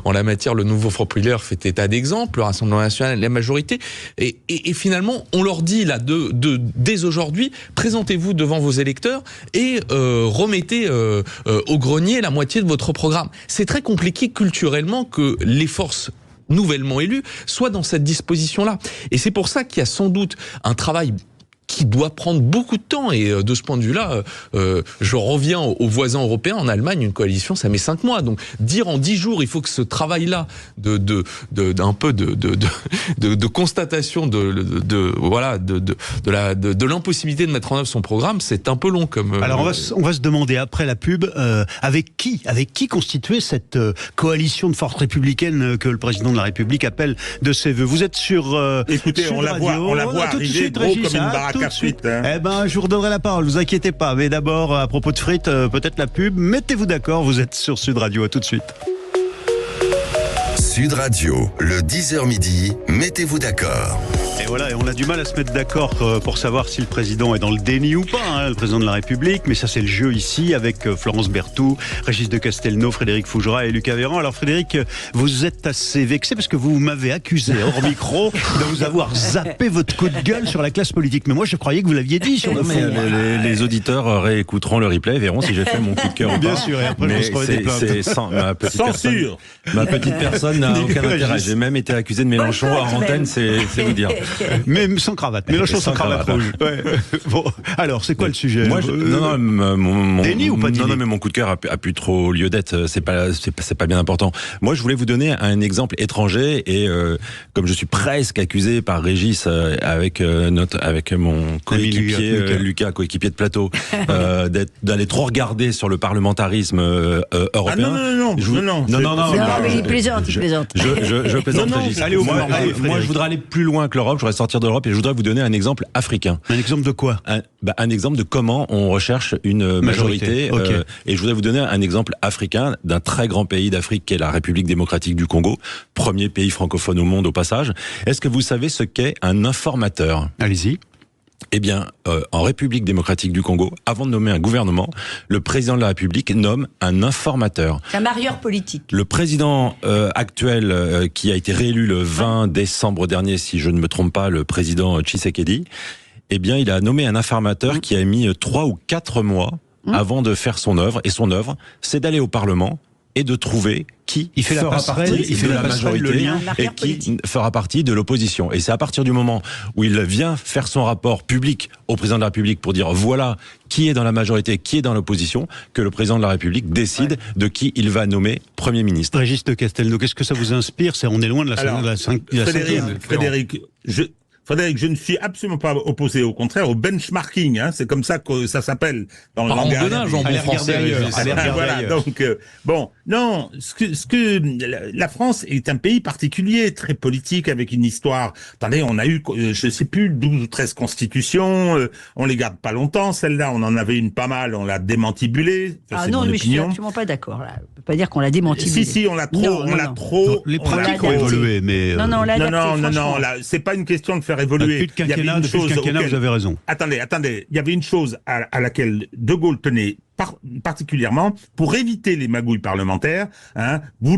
F: En la matière, le Nouveau Front Populaire fait état d'exemple, le Rassemblement National, la majorité. Et finalement, on leur dit là, dès aujourd'hui, présentez-vous devant vos électeurs et remettez au grenier la moitié de votre programme. C'est très compliqué culturellement que les forces nouvellement élus soient dans cette disposition-là. Et c'est pour ça qu'il y a sans doute un travail qui doit prendre beaucoup de temps. Et de ce point de vue-là, je reviens aux voisins européens. En Allemagne, une coalition, ça met 5 mois. Donc, dire en 10 jours, il faut que ce travail-là de constatation de l'impossibilité de mettre en œuvre son programme, c'est un peu long comme.
B: Alors, on va se demander après la pub, avec qui constituer cette coalition de forces républicaines que le président de la République appelle de ses voeux. Vous êtes sur.
E: Écoutez,
B: Sud
E: on la voit arriver gros comme une baraque.
B: Eh ben, je vous redonnerai la parole, vous inquiétez pas. Mais d'abord, à propos de frites, peut-être la pub. Mettez-vous d'accord, vous êtes sur Sud Radio, à tout de suite.
A: Sud Radio, le 10h midi, mettez-vous d'accord.
B: Et voilà, et on a du mal à se mettre d'accord pour savoir si le président est dans le déni ou pas, hein, le président de la République. Mais ça, c'est le jeu ici avec Florence Berthoud, Régis de Castelnau, Frédéric Fougera et Lucas Véran. Alors Frédéric, vous êtes assez vexé parce que vous m'avez accusé hors micro de vous avoir zappé votre coup de gueule sur la classe politique. Mais moi, je croyais que vous l'aviez dit sur le fond.
D: Les auditeurs réécouteront le replay et verront si j'ai fait mon coup de cœur ou pas.
B: Bien sûr, et après,
D: mais
B: vous serez des plaintes.
E: Censure.
D: Ma petite personne n'a aucun intérêt. J'ai même été accusé de Mélenchon hors antenne, c'est vous dire.
B: Mais sans cravate. Mélenchon sans cravate rouge. Ouais. Bon, alors, c'est quoi le sujet?
D: Moi, mon
B: déni ou pas déni?
D: Non, mais mon coup de cœur a plus trop lieu d'être. C'est pas bien important. Moi, je voulais vous donner un exemple étranger et comme je suis presque accusé par Régis avec mon coéquipier Lucas, coéquipier de plateau, d'aller trop regarder sur le parlementarisme européen.
E: Non,
C: mais il plaisante.
D: Je plaisante, Régis. Moi, je voudrais aller plus loin que l'Europe. Je voudrais sortir de l'Europe et je voudrais vous donner un exemple africain.
B: Un exemple de quoi?
D: Un exemple de comment on recherche une majorité.
B: Okay.
D: Et je voudrais vous donner un exemple africain d'un très grand pays d'Afrique qui est la République démocratique du Congo, premier pays francophone au monde au passage. Est-ce que vous savez ce qu'est un informateur?
B: Allez-y.
D: Eh bien, en République démocratique du Congo, avant de nommer un gouvernement, le président de la République nomme un informateur.
C: Un marieur politique.
D: Le président actuel, qui a été réélu le 20 décembre dernier, si je ne me trompe pas, le président Tshisekedi, eh bien, il a nommé un informateur qui a mis 3 ou 4 mois avant de faire son œuvre. Et son œuvre, c'est d'aller au Parlement et de trouver qui fera partie de la majorité et qui fera partie de l'opposition. Et c'est à partir du moment où il vient faire son rapport public au président de la République pour dire voilà qui est dans la majorité, qui est dans l'opposition, que le président de la République décide de qui il va nommer Premier ministre.
B: Régis de Castelnau, qu'est-ce que ça vous inspire? On est loin de
E: Frédéric, Frédéric, je ne suis absolument pas opposé, au contraire, au benchmarking. C'est comme ça que ça s'appelle dans le langage.
F: En bon français.
E: Voilà, donc non, ce que la France est un pays particulier, très politique, avec une histoire. Attendez, on a eu, je sais plus, 12 ou 13 constitutions. On les garde pas longtemps. Celle-là, on en avait une pas mal. On l'a démantibulée.
C: Non, mais je suis absolument pas d'accord. Là, on peut pas dire qu'on l'a démantibulée.
E: Si, on l'a trop.
B: Les pratiques ont évolué, mais
E: non, là, c'est pas une question de faire évoluer.
B: Depuis le quinquennat, vous avez raison.
E: Attendez, il y avait une chose à laquelle De Gaulle tenait particulièrement, pour éviter les magouilles parlementaires. Vous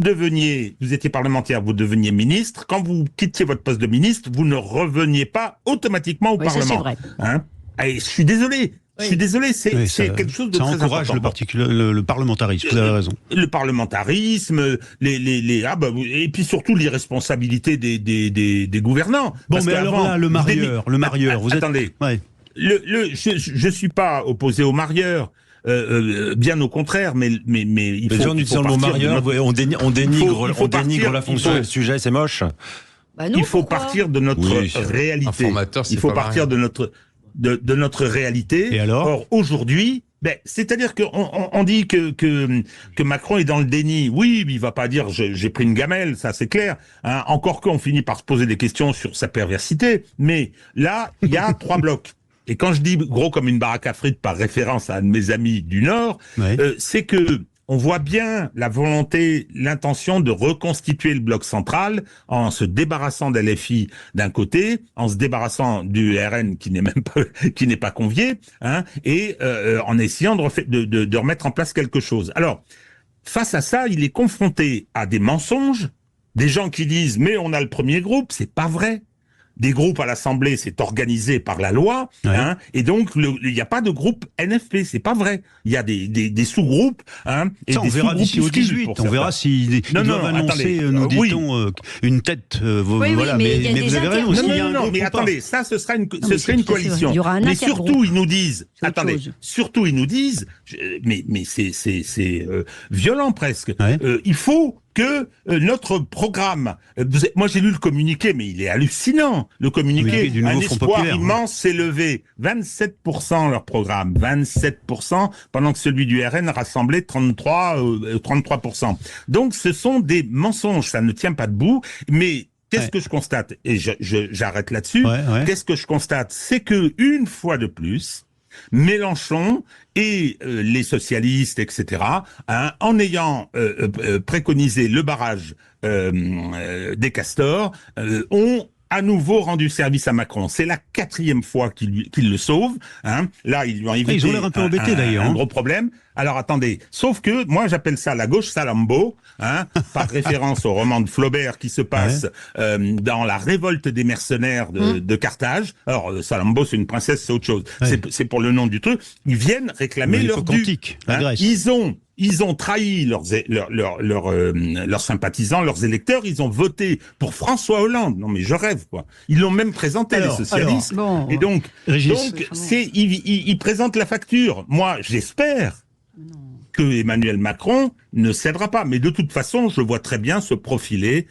E: étiez parlementaire, vous deveniez ministre. Quand vous quittiez votre poste de ministre, vous ne reveniez pas automatiquement au Parlement.
C: Ça, c'est vrai.
E: Et je suis désolé. C'est quelque chose de très important.
B: Ça encourage le parlementarisme, vous avez raison.
E: Le parlementarisme, et puis surtout l'irresponsabilité des gouvernants.
B: Bon, parce mais alors là, le marieur, vous
E: attendez,
B: êtes... Ouais.
E: Je suis pas opposé au marieur. Bien au contraire, mais il faut.
D: En utilisant le mot marieur, on dénigre la fonction. Le sujet, c'est moche.
E: Il faut partir de notre réalité. Il faut partir de notre. de notre réalité.
B: Et alors ?
E: Or, aujourd'hui, c'est-à-dire qu'on dit que Macron est dans le déni. Oui, il va pas dire j'ai pris une gamelle, ça c'est clair. Hein, encore qu'on finit par se poser des questions sur sa perversité. Mais là, il y a 3 blocs. Et quand je dis gros comme une baraque à frites par référence à un de mes amis du Nord, c'est que on voit bien la volonté, l'intention de reconstituer le bloc central en se débarrassant d'LFI d'un côté, en se débarrassant du RN qui n'est pas convié, hein, et en essayant de remettre en place quelque chose. Alors, face à ça, il est confronté à des mensonges, des gens qui disent mais on a le premier groupe, c'est pas vrai. Des groupes à l'Assemblée, c'est organisé par la loi, hein, et donc il n'y a pas de groupe NFP, c'est pas vrai. Il y a des sous-groupes, hein, et
B: ça, on
E: des
B: verra d'ici au 18. On verra s'ils doivent annoncer, nous dit-on, une tête. Voilà, mais vous avez raison.
E: Non, mais attendez, ça, ce serait une coalition. Mais surtout, ils nous disent, surtout ils nous disent, mais c'est violent presque. Il faut que notre programme, moi j'ai lu le communiqué, mais il est hallucinant. Le communiqué, un espoir immense s'est levé. 27% leur programme, 27%, pendant que celui du RN rassemblait 33%. Donc ce sont des mensonges, ça ne tient pas debout, mais qu'est-ce que je constate? Et j'arrête là-dessus. Qu'est-ce que je constate? C'est que, une fois de plus, Mélenchon et les socialistes, etc., hein, en ayant préconisé le barrage des castors, ont à nouveau rendu service à Macron. C'est la 4e fois qu'il le sauve. Hein. Là, ils lui ont évité
B: ils ont l'air un peu embêtés, d'ailleurs,
E: un gros problème. Alors attendez, sauf que moi j'appelle ça la gauche Salambo, hein, par référence au roman de Flaubert qui se passe dans la révolte des mercenaires de Carthage. Alors Salambo c'est une princesse, c'est autre chose. C'est pour le nom du truc. Ils viennent réclamer leur dû. Hein. Ils ont trahi leurs sympathisants, leurs électeurs. Ils ont voté pour François Hollande. Non mais je rêve quoi. Ils l'ont même présenté les socialistes. Et donc ils présentent la facture. Moi j'espère que Emmanuel Macron ne cédera pas. Mais de toute façon, je vois très bien se profiler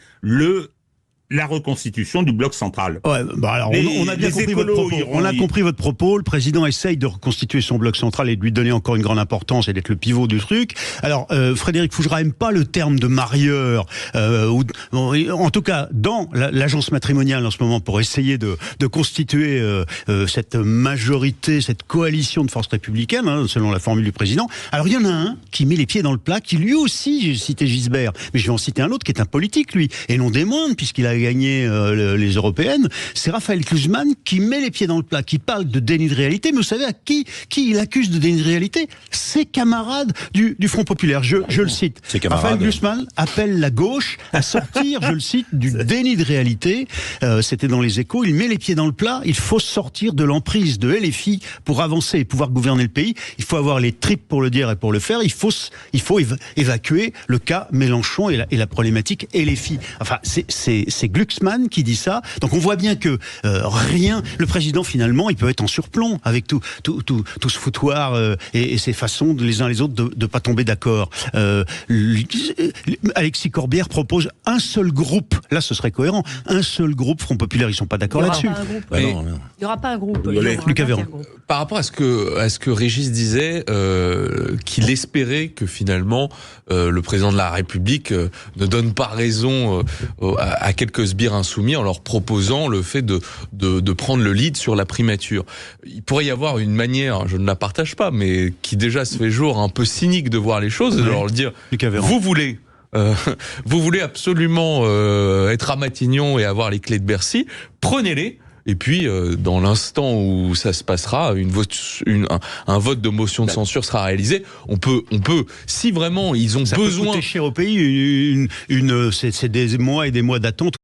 E: la reconstitution du bloc central.
B: Alors, on a bien compris votre propos. On a compris votre propos. Le président essaye de reconstituer son bloc central et de lui donner encore une grande importance et d'être le pivot du truc. Alors, Frédéric Fougera aime pas le terme de marieur. En tout cas, dans l'agence matrimoniale en ce moment, pour essayer de constituer cette majorité, cette coalition de forces républicaines, hein, selon la formule du président. Alors, il y en a un qui met les pieds dans le plat, qui lui aussi, j'ai cité Gisbert, mais je vais en citer un autre qui est un politique, lui, et non des moindres, puisqu'il a gagné les européennes, c'est Raphaël Glucksmann qui met les pieds dans le plat, qui parle de déni de réalité, mais vous savez à qui il accuse de déni de réalité? Ses camarades du Front Populaire. Je le cite. Raphaël Glucksmann appelle la gauche à sortir, je le cite, du déni de réalité. C'était dans les Échos. Il met les pieds dans le plat. Il faut sortir de l'emprise de LFI pour avancer et pouvoir gouverner le pays. Il faut avoir les tripes pour le dire et pour le faire. Il faut évacuer le cas Mélenchon et la problématique LFI. Enfin, c'est Glucksmann qui dit ça. Donc on voit bien que le président finalement, il peut être en surplomb avec tout ce foutoir et ces façons les uns les autres de pas tomber d'accord. Alexis Corbière propose un seul groupe. Là, ce serait cohérent. Un seul groupe Front Populaire. Ils sont pas d'accord là-dessus.
C: Il n'y aura pas un groupe.
B: Lucas Véran.
F: Par rapport à ce que Régis disait, qu'il espérait que finalement le président de la République ne donne pas raison à quelques sbires insoumis en leur proposant le fait de prendre le lead sur la primature. Il pourrait y avoir une manière, je ne la partage pas, mais qui déjà se fait jour, un peu cynique de voir les choses, et de leur dire, vous voulez absolument être à Matignon et avoir les clés de Bercy, prenez-les. Et puis, dans l'instant où ça se passera, un vote de motion de censure sera réalisé. On peut, si vraiment ils ont besoin. Ça peut
B: coûter cher au pays. C'est des mois et des mois d'attente.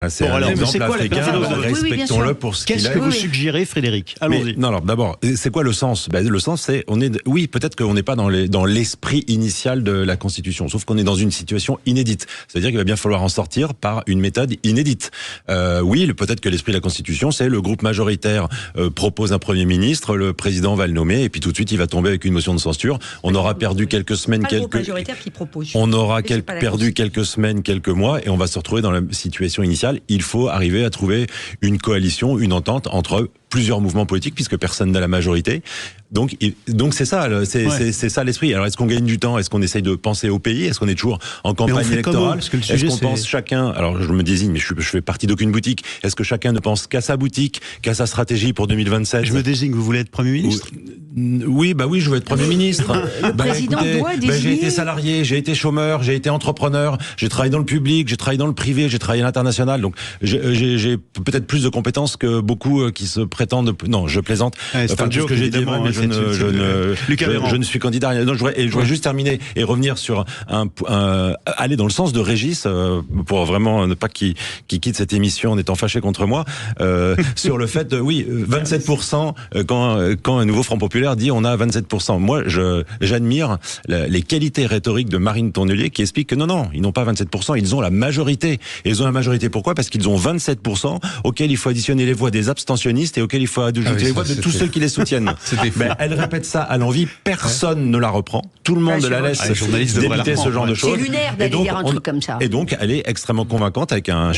D: C'est un exemple africain, respectons-le pour ce qu'il est.
B: Qu'est-ce que vous suggérez, Frédéric? Allons-y.
D: Non, alors d'abord, c'est quoi le sens? Le sens, c'est, oui, peut-être qu'on n'est pas dans l'esprit initial de la Constitution, sauf qu'on est dans une situation inédite. C'est-à-dire qu'il va bien falloir en sortir par une méthode inédite. Oui, peut-être que l'esprit de la Constitution, c'est le groupe majoritaire propose un Premier ministre, le président va le nommer, et puis tout de suite, il va tomber avec une motion de censure. On aura perdu quelques semaines, perdu quelques semaines, quelques mois, et on va se retrouver dans la situation initiale. Il faut arriver à trouver une coalition, une entente entre plusieurs mouvements politiques, puisque personne n'a la majorité. Donc c'est ça, c'est ça l'esprit. Alors est-ce qu'on gagne du temps? Est-ce qu'on essaye de penser au pays? Est-ce qu'on est toujours en campagne électorale? Est-ce qu'on pense chacun? Alors je me désigne, mais je fais partie d'aucune boutique. Est-ce que chacun ne pense qu'à sa boutique, qu'à sa stratégie pour 2027?
B: Je me désigne. Vous voulez être Premier ministre?
D: Oui, je veux être Premier ministre.
C: Le président doit désigner.
D: J'ai été salarié, j'ai été chômeur, j'ai été entrepreneur, j'ai travaillé dans le public, j'ai travaillé dans le privé, j'ai travaillé à l'international. Donc j'ai peut-être plus de compétences que beaucoup qui se prétendent. Non, je plaisante.
B: C'est un joke,
D: que j'ai dit, mais je ne suis candidat à rien. Donc, je voudrais juste terminer et revenir sur aller dans le sens de Régis, pour vraiment ne pas qu'il quitte cette émission en étant fâché contre moi, sur le fait de, 27%, quand un nouveau Front Populaire dit on a 27%. Moi, j'admire les qualités rhétoriques de Marine Tonnelier qui explique que non, ils n'ont pas 27%, ils ont la majorité. Et ils ont la majorité pourquoi? Parce qu'ils ont 27% auxquels il faut additionner les voix des abstentionnistes et auxquels il faut ajouter les voix de tous ceux qui les soutiennent. Elle répète ça à l'envi, personne ne la reprend, tout le monde la laisse débiter ce genre de choses.
C: C'est lunaire d'aller dire un truc comme ça.
D: Et donc, elle est extrêmement convaincante avec un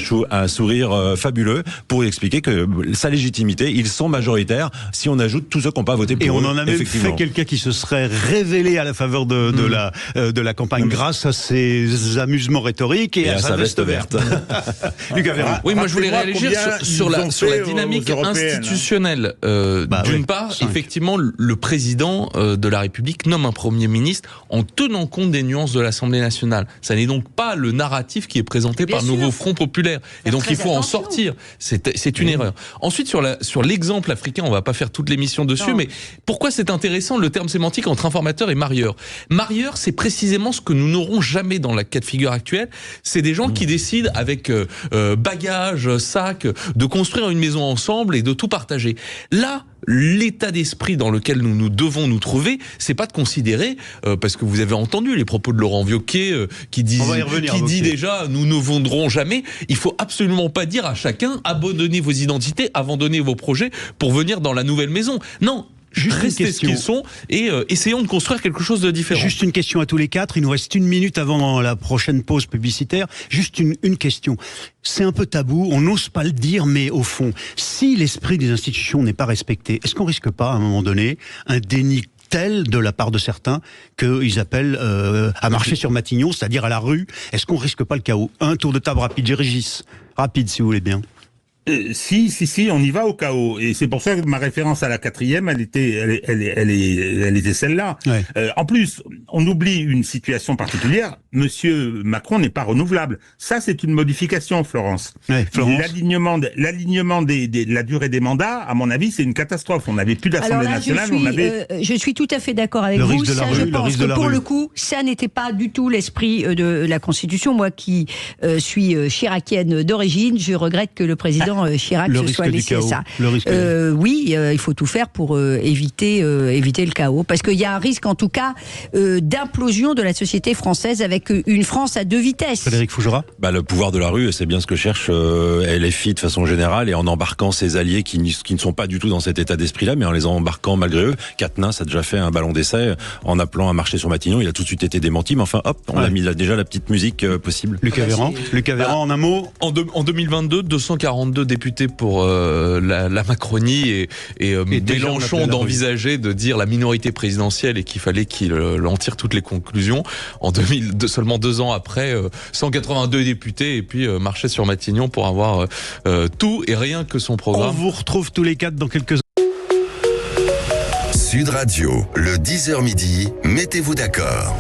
D: sourire fabuleux pour expliquer que sa légitimité, ils sont majoritaires si on ajoute tous ceux qui n'ont pas voté pour eux.
B: Et on en a même fait quelqu'un qui se serait révélé à la faveur de la campagne grâce à ses amusements rhétoriques et à sa veste verte.
F: Lucas Véran. Oui, moi je voulais réagir sur la dynamique institutionnelle. D'une part, effectivement, le président de la République nomme un Premier ministre en tenant compte des nuances de l'Assemblée nationale. Ça n'est donc pas le narratif qui est présenté par le nouveau Front Populaire. Et donc il faut en sortir. C'est une erreur. Ensuite, sur l'exemple africain, on va pas faire toute l'émission dessus, mais pourquoi c'est intéressant le terme sémantique entre informateur et marieur? Marieur, c'est précisément ce que nous n'aurons jamais dans la cas de figure actuelle. C'est des gens qui décident avec bagages, sacs, de construire une maison ensemble et de tout partager. Là, l'état d'esprit dans lequel nous devons nous trouver, c'est pas de considérer, parce que vous avez entendu les propos de Laurent Wauquiez qui dit déjà nous ne vendrons jamais. Il faut absolument pas dire à chacun abandonnez vos identités, abandonnez vos projets pour venir dans la nouvelle maison. Non. Restez ce qu'ils sont et essayons de construire quelque chose de différent.
B: Juste une question à tous les quatre. Il nous reste 1 minute avant la prochaine pause publicitaire. Juste une question. C'est un peu tabou, on n'ose pas le dire, mais au fond, si l'esprit des institutions n'est pas respecté, est-ce qu'on risque pas à un moment donné un déni tel de la part de certains qu'ils appellent à marcher sur Matignon, c'est-à-dire à la rue? Est-ce qu'on risque pas le chaos? Un tour de table rapide, Régis. Rapide si vous voulez bien.
E: Si, on y va au chaos. Et c'est pour ça que ma référence à la 4e, elle était celle-là. Ouais. En plus, on oublie une situation particulière. Monsieur Macron n'est pas renouvelable. Ça, c'est une modification, Florence. Ouais, Florence. L'alignement de la durée des mandats, à mon avis, c'est une catastrophe. On n'avait plus d'Assemblée nationale.
C: Je suis tout à fait d'accord avec vous. Ça, je pense que pour le coup, ça n'était pas du tout l'esprit de la Constitution. Moi qui suis chiracienne d'origine, je regrette que le président Chirac se soit laissé ça. Oui, il faut tout faire pour éviter le chaos, parce qu'il y a un risque en tout cas d'implosion de la société française avec une France à 2 vitesses.
B: Frédéric Fougera.
D: Le pouvoir de la rue, c'est bien ce que cherche LFI de façon générale, et en embarquant ses alliés qui ne sont pas du tout dans cet état d'esprit-là, mais en les embarquant malgré eux. Quatennens a déjà fait un ballon d'essai en appelant à marcher sur Matignon. Il a tout de suite été démenti, mais enfin hop, on a mis déjà la petite musique possible.
B: Lucas Véran, en un mot.
F: En 2022, 242 députés pour la Macronie et Mélenchon d'envisager de dire la minorité présidentielle et qu'il fallait qu'il en tire toutes les conclusions. En 2002, seulement 2 ans après, 182 députés et puis marcher sur Matignon pour avoir tout et rien que son programme.
B: On vous retrouve tous les 4 dans quelques
A: Sud Radio, le 10h midi, mettez-vous d'accord.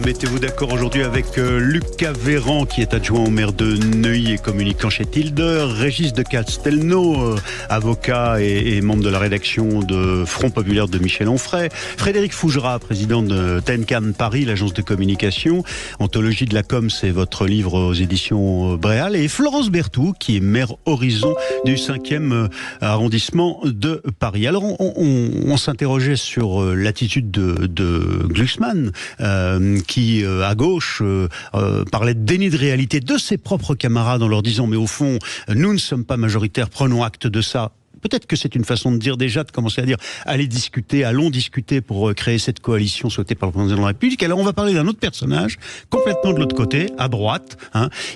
B: Mettez-vous d'accord aujourd'hui avec Lucas Véran, qui est adjoint au maire de Neuilly et communicant chez Tilder, Régis de Castelnau, avocat et membre de la rédaction de Front Populaire de Michel Onfray, Frédéric Fougera, président de Tenkan Paris, l'agence de communication, Anthologie de la com, c'est votre livre aux éditions Bréal, et Florence Berthoud, qui est maire Horizon du 5e arrondissement de Paris. Alors on s'interrogeait sur l'attitude de Glucksmann, qui, à gauche, parlait de déni de réalité de ses propres camarades en leur disant « mais au fond, nous ne sommes pas majoritaires, prenons acte de ça ». Peut-être que c'est une façon de dire déjà, de commencer à dire allons discuter pour créer cette coalition souhaitée par le président de la République. Alors on va parler d'un autre personnage, complètement de l'autre côté, à droite.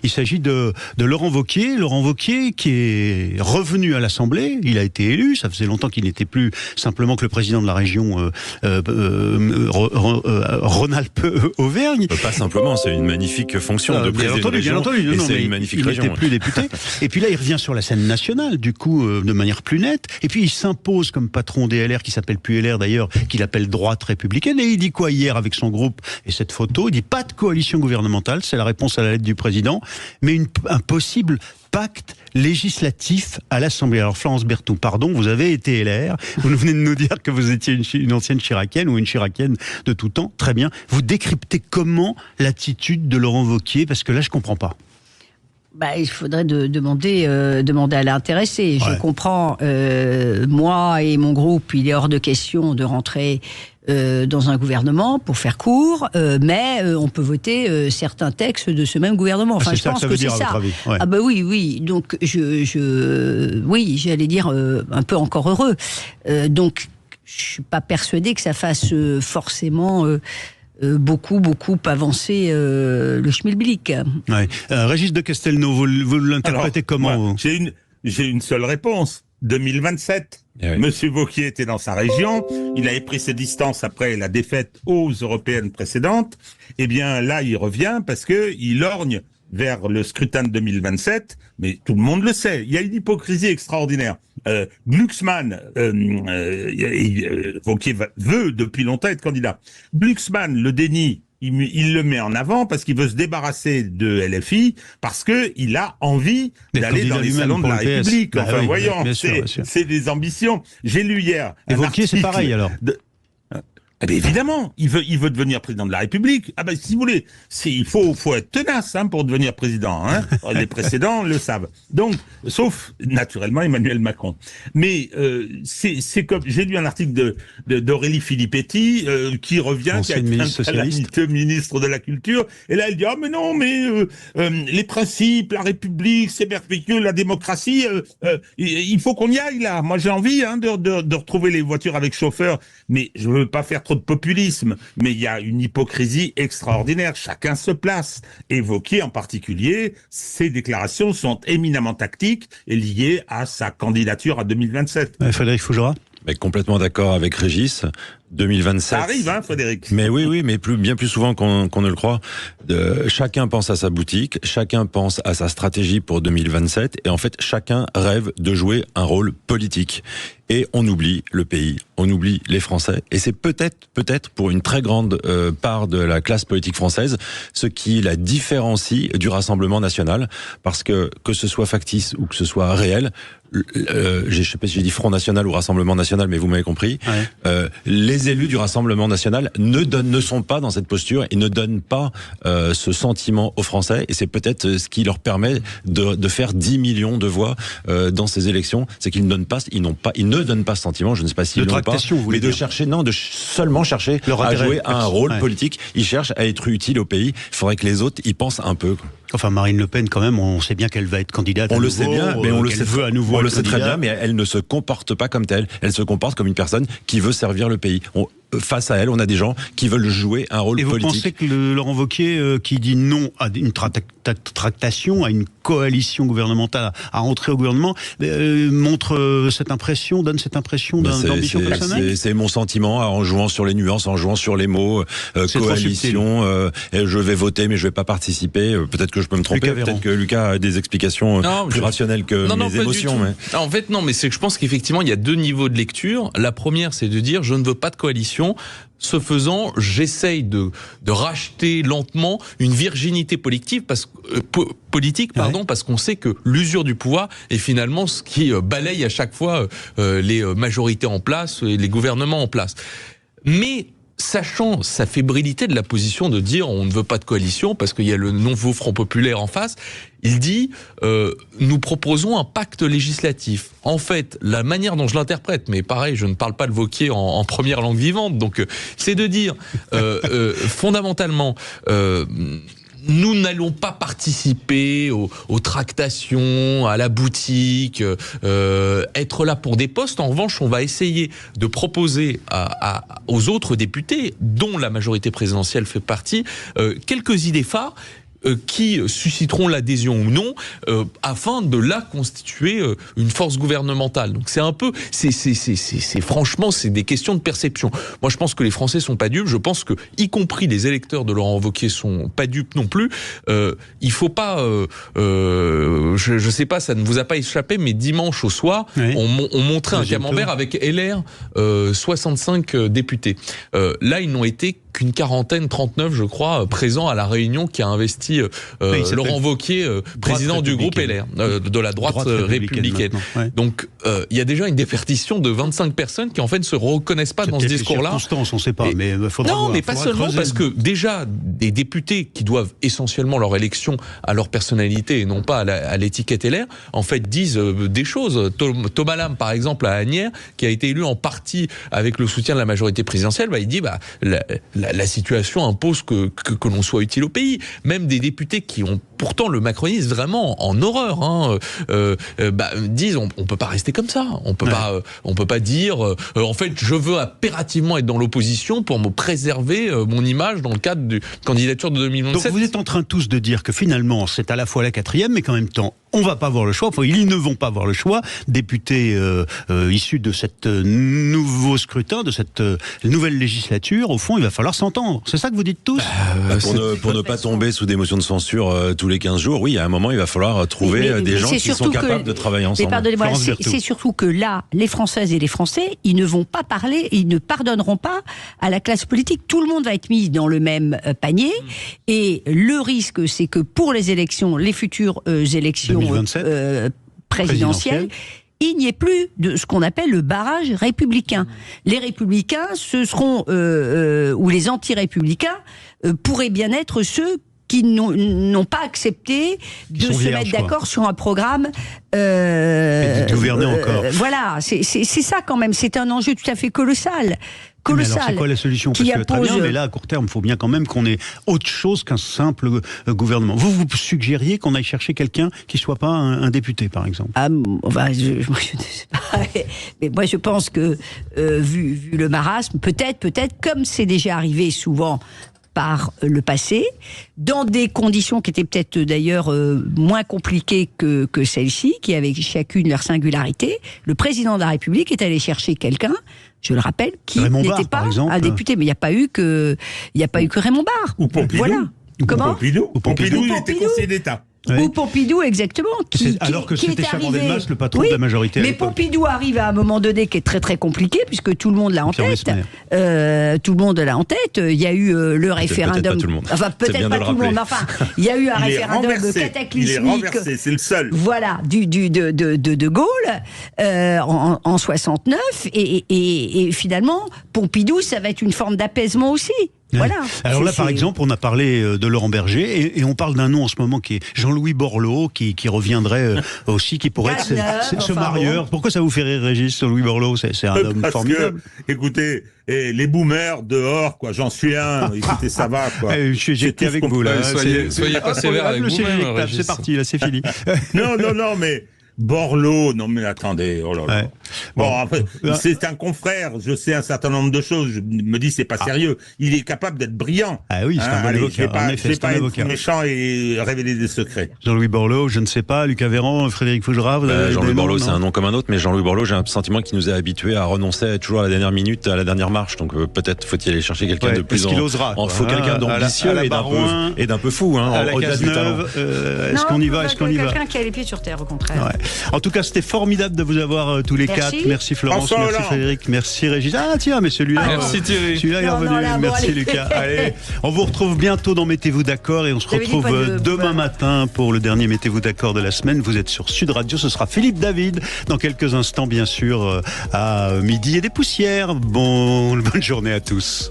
B: Il s'agit de Laurent Wauquiez. Laurent Wauquiez qui est revenu à l'Assemblée, il a été élu, ça faisait longtemps qu'il n'était plus simplement que le président de la région Rhône-Alpes-Auvergne.
D: Pas simplement, c'est une magnifique fonction de président de région.
B: Bien entendu,
D: c'est une magnifique région.
B: Il n'était plus député. Et puis là, il revient sur la scène nationale, du coup, de manière plus nette. Et puis il s'impose comme patron des LR, qui s'appelle plus LR d'ailleurs, qu'il appelle droite républicaine. Et il dit quoi hier avec son groupe et cette photo? Il dit pas de coalition gouvernementale, c'est la réponse à la lettre du président, mais un possible pacte législatif à l'Assemblée. Alors Florence Berthoud, pardon, vous avez été LR, vous venez de nous dire que vous étiez une ancienne chiracienne ou une chiracienne de tout temps, très bien. Vous décryptez comment l'attitude de Laurent Wauquiez? Parce que là je comprends pas.
C: Il faudrait demander à l'intéressé.
B: Ouais.
C: Je comprends, moi et mon groupe, il est hors de question de rentrer dans un gouvernement, pour faire court, mais on peut voter certains textes de ce même gouvernement. Enfin, je pense que c'est ça.
B: Ouais.
C: Ah bah oui. Donc oui, j'allais dire un peu encore heureux. Donc je suis pas persuadée que ça fasse forcément beaucoup avancer le schmilblick.
B: Ouais. Régis de Castelnau, vous l'interprétez comment?
E: Moi, j'ai une seule réponse. 2027.
D: Eh oui.
E: Monsieur Wauquiez était dans sa région, il avait pris ses distances après la défaite aux européennes précédentes. Eh bien là, il revient parce que il lorgne vers le scrutin de 2027, mais tout le monde le sait. Il y a une hypocrisie extraordinaire. Glucksmann, Wauquiez veut depuis longtemps être candidat. Glucksmann le dénie. Il le met en avant parce qu'il veut se débarrasser de LFI, parce que il a envie d'aller dans les salons de la République.
B: Bah
E: enfin,
B: oui,
E: voyons, c'est des ambitions. J'ai lu hier.
B: Et Wauquiez, c'est pareil alors.
E: Eh bien, évidemment, il veut devenir président de la République. Ah ben, si vous voulez, il faut être tenace pour devenir président. Les précédents le savent. Donc, sauf naturellement Emmanuel Macron. Mais c'est comme j'ai lu un article d'Aurélie Filippetti qui revient, qui a été ministre de la Culture, et là elle dit mais non, mais les principes, la République, c'est merveilleux, la démocratie, il faut qu'on y aille là. Moi j'ai envie de retrouver les voitures avec chauffeur, mais je veux pas faire trop de populisme, mais il y a une hypocrisie extraordinaire. Chacun se place. Et Wauquiez en particulier, ses déclarations sont éminemment tactiques et liées à sa candidature à 2027.
B: Frédéric Fougera?
D: Mais complètement d'accord avec Régis. 2027.
E: Ça arrive, Frédéric.
D: Mais oui, mais bien plus souvent qu'on ne le croit. Chacun pense à sa boutique, chacun pense à sa stratégie pour 2027, et en fait, chacun rêve de jouer un rôle politique. Et on oublie le pays, on oublie les Français, et c'est peut-être pour une très grande part de la classe politique française, ce qui la différencie du Rassemblement national, parce que ce soit factice ou que ce soit réel, je sais pas si j'ai dit Front National ou Rassemblement National, mais vous m'avez compris. Ouais. Les élus du Rassemblement National ne sont pas dans cette posture et ne donnent pas ce sentiment aux Français. Et c'est peut-être ce qui leur permet de faire 10 millions de voix dans ces élections. C'est qu'ils ne donnent pas ce sentiment. Je ne sais pas s'ils l'ont pas, mais de seulement chercher à jouer un rôle politique. Ils cherchent à être utiles au pays. Il faudrait que les autres y pensent un peu.
B: Enfin, Marine Le Pen, quand même, on sait bien qu'elle va être candidate.
D: On le sait bien, mais on le sait très bien, mais elle ne se comporte pas comme telle. Elle se comporte comme une personne qui veut servir le pays. Face à elle, on a des gens qui veulent jouer un rôle politique.
B: Et vous pensez que Laurent Wauquiez, qui dit non à une tractation, à une coalition gouvernementale, à entrer au gouvernement, donne cette impression d'ambition personnelle?
D: C'est mon sentiment, en jouant sur les nuances, en jouant sur les mots, coalition, je vais voter mais je vais pas participer. Peut-être que je peux me tromper, peut-être que Lucas a des explications plus rationnelles que mes émotions. Mais...
F: En fait, non, mais c'est que je pense qu'effectivement, il y a deux niveaux de lecture. La première, c'est de dire, je ne veux pas de coalition ce faisant, j'essaye de racheter lentement une virginité politique, parce qu'on sait que l'usure du pouvoir est finalement ce qui balaye à chaque fois les majorités en place et les gouvernements en place. Mais sachant sa fébrilité de la position de dire on ne veut pas de coalition parce qu'il y a le nouveau Front Populaire en face, il dit nous proposons un pacte législatif. En fait, la manière dont je l'interprète, mais pareil, je ne parle pas le Wauquiez en première langue vivante, donc c'est de dire fondamentalement nous n'allons pas participer aux tractations, à la boutique, être là pour des postes. En revanche, on va essayer de proposer aux autres députés, dont la majorité présidentielle fait partie, quelques idées phares qui susciteront l'adhésion ou non, afin de là constituer une force gouvernementale. Donc c'est un peu, franchement, c'est des questions de perception. Moi, je pense que les Français sont pas dupes. Je pense que, y compris les électeurs de Laurent Wauquiez, sont pas dupes non plus. Il faut pas, je sais pas, ça ne vous a pas échappé, mais dimanche au soir, oui, on montrait un camembert avec LR, 65 députés. Là, ils n'ont été qu'une quarantaine, 39 je crois, présents à la réunion qui a investi Laurent Wauquiez, président du groupe LR, de la droite républicaine. Ouais. Donc il y a déjà une déperdition de 25 personnes qui en fait ne se reconnaissent pas dans ce discours-là.
B: On ne sait pas, mais faudra
F: non,
B: voir,
F: mais pas seulement creuser. Parce que déjà des députés qui doivent essentiellement leur élection à leur personnalité et non pas à l'étiquette LR, en fait disent des choses. Thomas Lam, par exemple, à Asnières, qui a été élu en partie avec le soutien de la majorité présidentielle, il dit la situation impose que l'on soit utile au pays. Même des députés qui ont pourtant le macronisme vraiment en horreur, disent on peut pas rester comme ça. On peut pas dire en fait je veux impérativement être dans l'opposition pour me préserver mon image dans le cadre de candidature de 2027.
B: Donc vous êtes en train tous de dire que finalement c'est à la fois la quatrième, mais qu'en même temps on va pas avoir le choix. Enfin, ils ne vont pas avoir le choix. Députés issus de cette nouveau scrutin, de cette nouvelle législature, au fond, il va falloir s'entendre. C'est ça que vous dites tous.
D: Pour ne pas tomber sous des motions de censure tous les 15 jours, oui, à un moment, il va falloir trouver des gens qui sont capables de travailler ensemble.
C: Mais pardonnez-moi, c'est surtout que là, les Françaises et les Français, ils ne vont pas parler, ils ne pardonneront pas à la classe politique. Tout le monde va être mis dans le même panier. Et le risque, c'est que pour les élections, les futures élections présidentielles, il n'y ait plus de ce qu'on appelle le barrage républicain. Les républicains, ce seront, ou les anti-républicains, pourraient bien être ceux qui n'ont pas accepté de se mettre d'accord sur un programme.
B: Et de gouverner encore.
C: Voilà, c'est ça quand même. C'est un enjeu tout à fait colossal.
B: Mais alors c'est quoi la solution? Parce que très bien, mais là à court terme, il faut bien quand même qu'on ait autre chose qu'un simple gouvernement. Vous suggériez qu'on aille chercher quelqu'un qui soit pas un député, par exemple?
C: Je ne sais pas. Mais moi je pense que vu le marasme, peut-être comme c'est déjà arrivé souvent par le passé, dans des conditions qui étaient peut-être d'ailleurs moins compliquées que celle-ci, qui avaient chacune leur singularité, le président de la République est allé chercher quelqu'un, je le rappelle, qui n'était pas un député, mais il n'y a pas eu que Raymond Barre.
E: Ou Pompidou.
C: Voilà. Comment?
E: Pompidou, il était conseiller d'État.
C: Oui. Ou Pompidou, exactement.
B: Alors que c'était Chaban-Delmas, le patron de la majorité.
C: Mais Pompidou arrive à un moment donné qui est très très compliqué, puisque tout le monde l'a en tête. Tout le monde l'a en tête. Il y a eu le référendum.
D: Peut-être pas tout le monde.
C: Enfin, peut-être pas tout le monde, mais enfin, il y a eu un référendum cataclysmique.
E: Il est renversé, c'est le seul.
C: Voilà, de Gaulle, en 69. Et finalement, Pompidou, ça va être une forme d'apaisement aussi. Voilà.
B: Alors là, par exemple, on a parlé de Laurent Berger et on parle d'un nom en ce moment qui est Jean-Louis Borloo, qui reviendrait aussi, qui pourrait être ce marieur. Bon. Pourquoi ça vous fait rire, Régis, Jean-Louis Borloo? C'est un homme formidable.
E: Écoutez, les boomers dehors, quoi. J'en suis un. Écoutez, ça va, quoi.
B: J'étais avec vous là.
F: Soyez pas sévère avec vous-même.
B: C'est parti, là, c'est fini.
E: Non, mais. Borloo, non mais attendez, oh là là. Ouais. Bon, après, c'est un confrère, je sais un certain nombre de choses, je me dis c'est pas sérieux. Il est capable d'être brillant.
B: Ah oui, c'est un bon avocat.
E: Je vais pas être méchant et révéler des secrets.
B: Jean-Louis Borloo, je ne sais pas, Lucas Véran, Frédéric Fougera,
D: Jean-Louis Borloo, c'est un nom comme un autre, mais Jean-Louis Borloo, j'ai un sentiment qu'il nous a habitués à renoncer toujours à la dernière minute, à la dernière marche, donc peut-être faut-il aller chercher quelqu'un de plus faut quelqu'un d'ambitieux et d'un peu fou, au-delà du talent.
B: Est-ce qu'on y va?
C: Quelqu'un qui a les pieds sur terre, au contraire.
B: En tout cas, c'était formidable de vous avoir tous les quatre. Merci Florence, merci Frédéric, merci Régis. Ah tiens, mais celui-là,
F: merci Thierry.
B: Celui-là est revenu. Merci Lucas. Allez, on vous retrouve bientôt dans Mettez-vous d'accord et on se retrouve demain matin pour le dernier Mettez-vous d'accord de la semaine. Vous êtes sur Sud Radio, ce sera Philippe David dans quelques instants, bien sûr, à midi et des poussières. Bonne journée à tous.